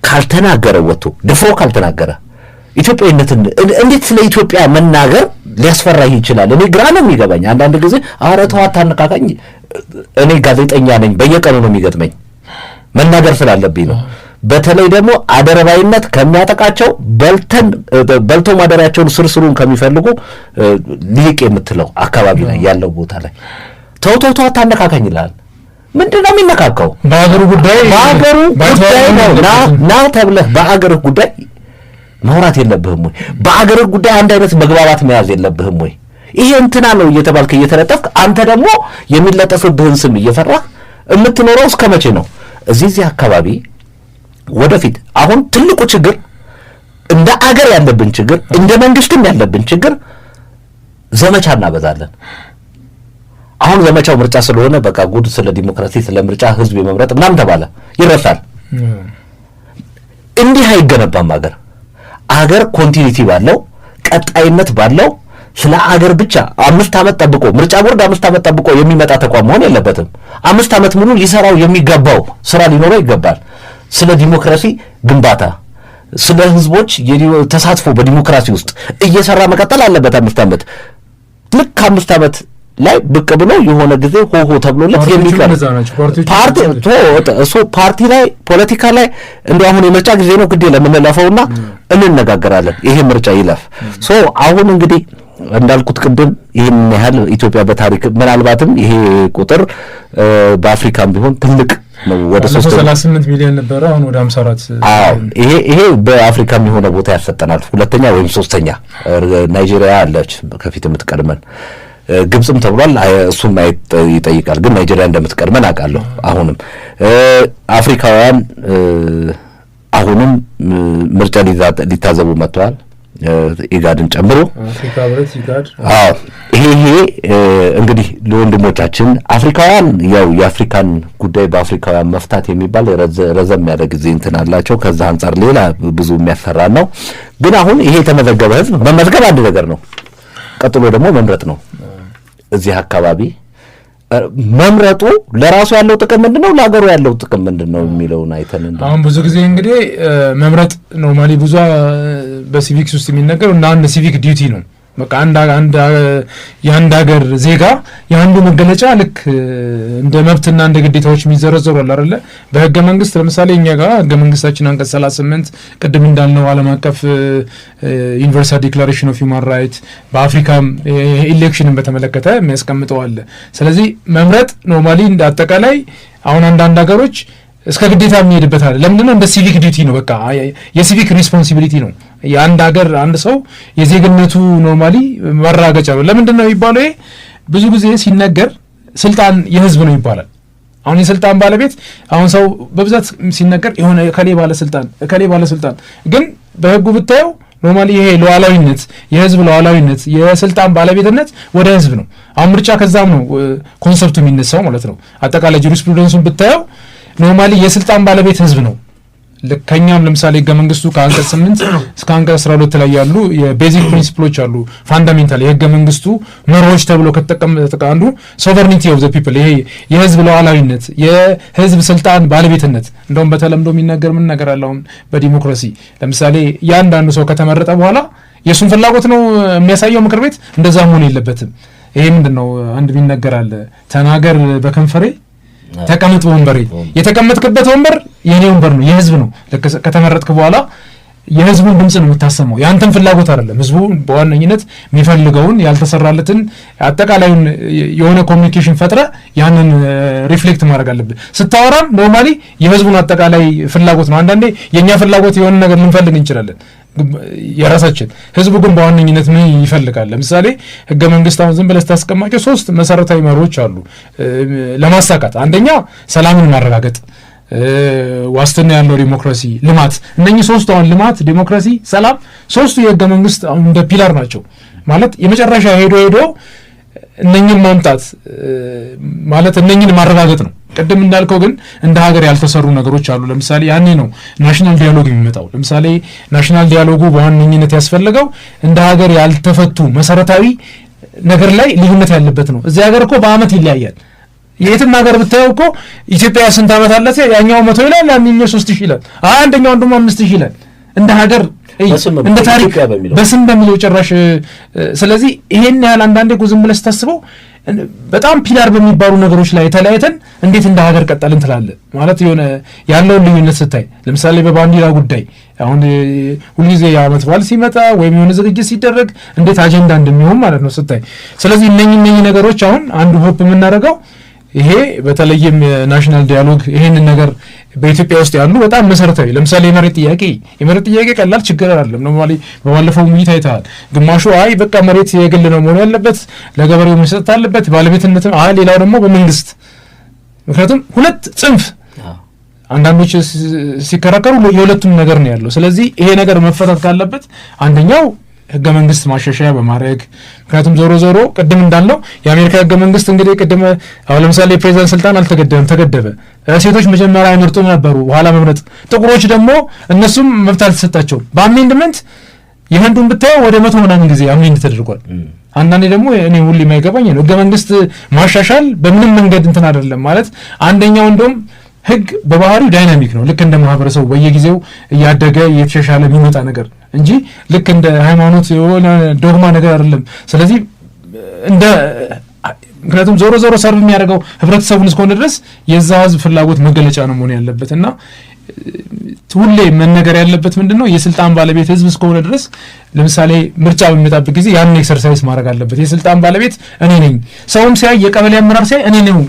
ካልተናገረ ወጥቶ ድፍሮ ካልተናገረ ኢትዮጵያዊነትን እንዴት ስለ ኢትዮጵያ መናገር ሊያስፈራህ ይችላል? እኔ ግራ ነው የሚገባኝ አንዳንድ ጊዜ። ኧረ ተው አታነካካኝ። እኔ ጋዜጠኛ ነኝ፣ በየቀኑ ነው የሚገጥመኝ፣ መናገር ስላለብኝ ነው። በተለይ ደግሞ አደረባይነት ከሚያጠቃቸው በልቶ ማደሪያቸውን ስርስሩን ከሚፈልጉ ሊቅ የምትለው አካባቢ ላይ ያለው ቦታ ላይ ተው አታነካካኝ ይላል። ምንድን ነው የሚነካካው? በአገሩ ጉዳይ ነው ና ተብለህ በአገርህ ጉዳይ ማውራት የለብህም ወይ? በአገርህ ጉዳይ አንድ አይነት መግባባት መያዝ የለብህም ወይ? ይሄ እንትና ነው እየተባልክ እየተለጠፍክ አንተ ደግሞ የሚለጠፍብህን ስም እየፈራህ የምትኖረው እስከ መቼ ነው? እዚህ አካባቢ ወደፊት አሁን ትልቁ ችግር እንደ አገር ያለብን ችግር እንደ መንግስትም ያለብን ችግር ዘመቻ እናበዛለን። አሁን ዘመቻው ምርጫ ስለሆነ በቃ ጉድ ስለ ዲሞክራሲ ስለ ምርጫ ህዝብ የመምረጥ ምናምን ተባለ ይረሳል። እንዲህ አይገነባም። አገር ኮንቲኒቲ ባለው ቀጣይነት ባለው ስለ አገር ብቻ 5 ዓመት ጠብቆ ምርጫ ቦርድ 5 ዓመት ጠብቆ የሚመጣ ተቋም መሆን የለበትም። 5 ዓመት ሙሉ ሊሰራው የሚገባው ስራ ሊኖረው ይገባል። ስለ ዲሞክራሲ ግንባታ ስለ ህዝቦች ተሳትፎ በዲሞክራሲ ውስጥ እየሰራ መቀጠል አለበት። 5 ዓመት ልክ 5 ዓመት ላይ ብቅ ብሎ የሆነ ጊዜ ሆሆ ተብሎለት የሚቀር ፓርቲ ላይ ፖለቲካ ላይ እንደው አሁን የምርጫ ጊዜ ነው ግዴ ለምንለፈውና እንነጋገራለን። ይሄ ምርጫ ይለፍ። አሁን እንግዲህ እንዳልኩት ቅድም ይሄን ያህል ኢትዮጵያ በታሪክ ምናልባትም ይሄ ቁጥር በአፍሪካም ቢሆን ትልቅ ነው። ወደ 38 ሚሊዮን ነበር፣ አሁን ወደ 54። ይሄ በአፍሪካም የሆነ ቦታ ያሰጠናል። ሁለተኛ ወይም ሶስተኛ ናይጄሪያ አለች ከፊት የምትቀድመን፣ ግብጽም ተብሏል። እሱም ይጠይቃል፣ ግን ናይጄሪያ እንደምትቀድመን አውቃለሁ። አሁንም አፍሪካውያን አሁንም ምርጫ ሊታዘቡ መጥተዋል፣ ኢጋድን ጨምሮ አፍሪካ ህብረት ኢጋድ። ይሄ እንግዲህ ለወንድሞቻችን አፍሪካውያን ያው የአፍሪካን ጉዳይ በአፍሪካውያን መፍታት የሚባል ረዘም ያለ ጊዜ እንትን አላቸው። ከዛ አንጻር ሌላ ብዙ የሚያሰራ ነው። ግን አሁን ይሄ የተመዘገበ ህዝብ መመዝገብ አንድ ነገር ነው፣ ቀጥሎ ደግሞ መምረጥ ነው። እዚህ አካባቢ መምረጡ ለራሱ ያለው ጥቅም ምንድነው፣ ለሀገሩ ያለው ጥቅም ምንድነው የሚለውን አይተን አሁን ብዙ ጊዜ እንግዲህ መምረጥ ኖርማሊ ብዙ በሲቪክስ ውስጥ የሚነገረው እና አንድ ሲቪክ ዲዩቲ ነው። በቃ የአንድ ሀገር ዜጋ የአንዱ መገለጫ ልክ እንደ መብትና እንደ ግዴታዎች የሚዘረዘሩ አለ አይደለ? በህገ መንግስት ለምሳሌ እኛ ጋር ህገ መንግስታችን አንቀጽ 38 ቅድም እንዳልነው ዓለም አቀፍ ዩኒቨርሳል ዲክላሬሽን ኦፍ ሂውማን ራይት በአፍሪካም ኢሌክሽንን በተመለከተ የሚያስቀምጠው አለ። ስለዚህ መምረጥ ኖርማሊ እንደ አጠቃላይ አሁን አንዳንድ ሀገሮች እስከ ግዴታ የሚሄድበት አለ። ለምንድነው? እንደ ሲቪክ ዲዩቲ ነው። በቃ የሲቪክ ሪስፖንሲቢሊቲ ነው። የአንድ ሀገር አንድ ሰው የዜግነቱ ኖርማሊ መራገጫ ነው። ለምንድነው የሚባለው? ብዙ ጊዜ ሲነገር ስልጣን የህዝብ ነው ይባላል። አሁን የስልጣን ባለቤት አሁን ሰው በብዛት ሲነገር የሆነ እከሌ ባለስልጣን ግን በህጉ ብታየው ኖርማሊ ይሄ ሉዓላዊነት የህዝብ ሉዓላዊነት የስልጣን ባለቤትነት ወደ ህዝብ ነው። አሁን ምርጫ ከዛም ነው ኮንሰፕቱ የሚነሳው ማለት ነው። አጠቃላይ ጁሪስፕሩደንሱን ብታየው ኖርማሊ የስልጣን ባለቤት ህዝብ ነው። ከኛም ለምሳሌ ህገ መንግስቱ ከአንቀጽ 8 እስከ አንቀጽ 12 ላይ ያሉ የቤዚክ ፕሪንሲፕሎች አሉ። ፋንዳሜንታል የህገ መንግስቱ መርሆች ተብሎ ከተቀመጠ አንዱ ሶቨርኒቲ ኦፍ ዘ ፒፕል፣ ይሄ የህዝብ ሉዓላዊነት፣ የህዝብ ስልጣን ባለቤትነት። እንደውም በተለምዶ የሚነገር ምን ነገር አለ አሁን በዲሞክራሲ ለምሳሌ ያንዳንዱ ሰው ከተመረጠ በኋላ የሱን ፍላጎት ነው የሚያሳየው ምክር ቤት። እንደዛ መሆን የለበትም። ይሄ ምንድነው አንድ ቢነገር አለ፣ ተናገር በከንፈሬ ተቀመጥ በወንበሬ። የተቀመጥክበት ወንበር የኔ ወንበር ነው፣ የህዝብ ነው። ከተመረጥክ በኋላ የህዝቡን ድምጽ ነው የምታሰማው፣ ያንተን ፍላጎት አይደለም። ህዝቡ በዋነኝነት የሚፈልገውን ያልተሰራለትን አጠቃላዩን የሆነ ኮሚኒኬሽን ፈጥረ ያንን ሪፍሌክት ማድረግ አለብን። ስታወራም ኖርማሊ የህዝቡን አጠቃላይ ፍላጎት ነው። አንዳንዴ የኛ ፍላጎት የሆነ ነገር ልንፈልግ እንችላለን የራሳችን፣ ህዝቡ ግን በዋነኝነት ምን ይፈልጋል? ለምሳሌ ህገ መንግስት አሁን ዝም ብለህ ስታስቀማቸው 3 መሰረታዊ መርሆች አሉ ለማሳካት። አንደኛ ሰላምን ማረጋገጥ፣ ዋስትና ያለው ዲሞክራሲ፣ ልማት። እነኚህ 3 አሁን ልማት፣ ዲሞክራሲ፣ ሰላም 3ቱ የህገ መንግስት አሁን እንደ ፒላር ናቸው። ማለት የመጨረሻ ሄዶ እነኚህን ማምጣት ማለት እነኚህን ማረጋገጥ ነው። ቅድም እንዳልከው ግን እንደ ሀገር ያልተሰሩ ነገሮች አሉ። ለምሳሌ ያኔ ነው ናሽናል ዲያሎግ የሚመጣው። ለምሳሌ ናሽናል ዲያሎጉ በዋነኝነት ያስፈልገው እንደ ሀገር ያልተፈቱ መሰረታዊ ነገር ላይ ልዩነት ያለበት ነው። እዚህ ሀገር እኮ በአመት ይለያያል። የትም ሀገር ብታየው እኮ ኢትዮጵያ ስንት አመት አላት? ያኛው 100 ይላል፣ ያኛው 3000 ይላል፣ አንደኛው ደግሞ 5000 ይላል። እንደ ሀገር እንደ ታሪክ በስም በሚለው ጭራሽ። ስለዚህ ይሄን ያህል አንዳንዴ ዝም ብለህ ስታስበው በጣም ፒላር በሚባሉ ነገሮች ላይ ተለያይተን እንዴት እንደ ሀገር ቀጠልን ትላለህ። ማለት የሆነ ያለውን ልዩነት ስታይ ለምሳሌ በባንዲራ ጉዳይ አሁን ሁልጊዜ የዓመት በዓል ሲመጣ ወይም የሆነ ዝግጅት ሲደረግ እንዴት አጀንዳ እንደሚሆን ማለት ነው ስታይ። ስለዚህ እነኚህ ነገሮች አሁን አንዱ ሆፕ የምናደርገው ይሄ በተለይም ናሽናል ዲያሎግ ይሄንን ነገር በኢትዮጵያ ውስጥ ያሉ በጣም መሰረታዊ ለምሳሌ የመሬት ጥያቄ ቀላል ችግር አይደለም። ኖርማሊ በባለፈው ውይይት አይተሃል። ግማሹ አይ በቃ መሬት የግል ነው መሆን ያለበት ለገበሬው መስጠት አለበት ባለቤትነት፣ ሌላው ደግሞ በመንግስት። ምክንያቱም ሁለት ጽንፍ አንዳንዶች ሲከራከሩ የሁለቱም ነገር ነው ያለው። ስለዚህ ይሄ ነገር መፈታት ካለበት አንደኛው ህገ መንግስት ማሻሻያ በማድረግ ምክንያቱም ዞሮ ቅድም እንዳልነው የአሜሪካ ህገ መንግስት እንግዲህ ቅድም አሁን ለምሳሌ የፕሬዝዳንት ስልጣን አልተገደበም፣ ተገደበ። ሴቶች መጀመሪያ አይመርጡም ነበሩ፣ በኋላ መምረጥ። ጥቁሮች ደግሞ እነሱም መብት አልተሰጣቸውም። በአሜንድመንት የህንዱን ብታየው ወደ 100 ምናምን ጊዜ አሜንድ ተደርጓል። አንዳንዴ ደግሞ እኔ ሁሉ የማይገባኝ ነው ህገ መንግስት ማሻሻል በምንም መንገድ እንትን አይደለም ማለት አንደኛው እንደውም ህግ በባህሪው ዳይናሚክ ነው። ልክ እንደ ማህበረሰቡ በየጊዜው እያደገ እየተሻሻለ የሚመጣ ነገር እንጂ ልክ እንደ ሃይማኖት የሆነ ዶግማ ነገር አይደለም። ስለዚህ ምክንያቱም ዞሮ ሰርቭ የሚያደርገው ህብረተሰቡን እስከሆነ ድረስ የዛ ህዝብ ፍላጎት መገለጫ ነው መሆን ያለበት እና ሁሌ መነገር ያለበት ምንድነው የስልጣን ባለቤት ህዝብ እስከሆነ ድረስ ለምሳሌ ምርጫ በሚመጣበት ጊዜ ያን ኤክሰርሳይዝ ማድረግ አለበት። የስልጣን ባለቤት እኔ ነኝ፣ ሰውም ሲያይ የቀበሌ አመራር ሲያይ እኔ ነው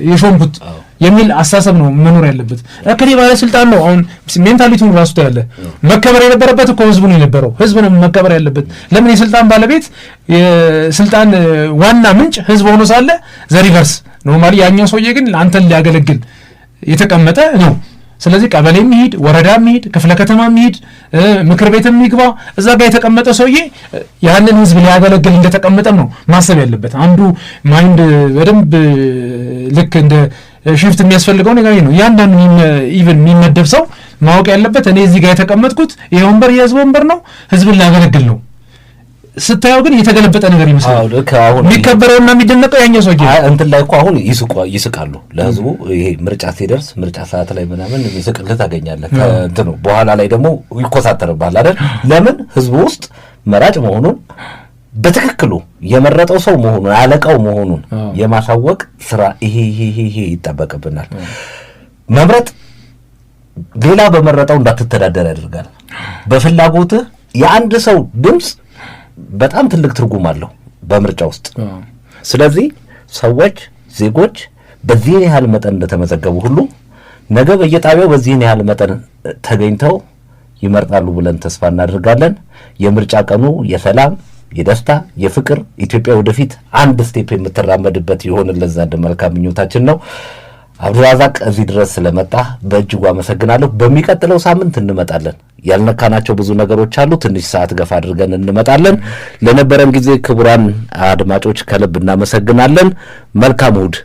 የሾምኩት የሚል አስተሳሰብ ነው መኖር ያለበት። እከሌ ባለስልጣን ነው። አሁን ሜንታሊቲውን ራሱ ያለ መከበር የነበረበት እኮ ህዝቡ ነው የነበረው። ህዝብ ነው መከበር ያለበት። ለምን የስልጣን ባለቤት የስልጣን ዋና ምንጭ ህዝብ ሆኖ ሳለ ዘሪቨርስ ኖርማሊ ያኛው ሰውዬ ግን አንተን ሊያገለግል የተቀመጠ ነው። ስለዚህ ቀበሌ የሚሄድ ወረዳ የሚሄድ ክፍለ ከተማ የሚሄድ ምክር ቤት የሚግባ እዛ ጋር የተቀመጠ ሰውዬ ያንን ህዝብ ሊያገለግል እንደተቀመጠም ነው ማሰብ ያለበት። አንዱ ማይንድ በደንብ ልክ እንደ ሽፍት የሚያስፈልገው ነገር ነው። ያንዳንዱ ኢቭን የሚመደብ ሰው ማወቅ ያለበት እኔ እዚህ ጋር የተቀመጥኩት ይሄ ወንበር የህዝብ ወንበር ነው፣ ህዝብን ላገለግል ነው። ስታየው ግን የተገለበጠ ነገር ይመስላል። የሚከበረውና የሚደነቀው ያኛው ሰውዬ እንትን ላይ እኮ አሁን ይስቃሉ ለህዝቡ። ይሄ ምርጫ ሲደርስ ምርጫ ሰዓት ላይ ምናምን ይስቅልህ ታገኛለህ። እንትኑ በኋላ ላይ ደግሞ ይኮሳተርባል አይደል? ለምን ህዝቡ ውስጥ መራጭ መሆኑን በትክክሉ የመረጠው ሰው መሆኑን አለቃው መሆኑን የማሳወቅ ስራ ይሄ ይጠበቅብናል። መምረጥ ሌላ በመረጠው እንዳትተዳደር ያደርጋል። በፍላጎትህ የአንድ ሰው ድምጽ በጣም ትልቅ ትርጉም አለው በምርጫ ውስጥ። ስለዚህ ሰዎች ዜጎች በዚህ ያህል መጠን እንደተመዘገቡ ሁሉ ነገ በየጣቢያው በዚህ ያህል መጠን ተገኝተው ይመርጣሉ ብለን ተስፋ እናደርጋለን። የምርጫ ቀኑ የሰላም፣ የደስታ፣ የፍቅር ኢትዮጵያ ወደፊት አንድ ስቴፕ የምትራመድበት ይሆንልን ዘንድ መልካም ምኞታችን ነው። አብዱራዛቅ እዚህ ድረስ ስለመጣ በእጅጉ አመሰግናለሁ። በሚቀጥለው ሳምንት እንመጣለን። ያልነካናቸው ብዙ ነገሮች አሉ። ትንሽ ሰዓት ገፋ አድርገን እንመጣለን። ለነበረን ጊዜ ክቡራን አድማጮች ከልብ እናመሰግናለን። መልካም እሑድ።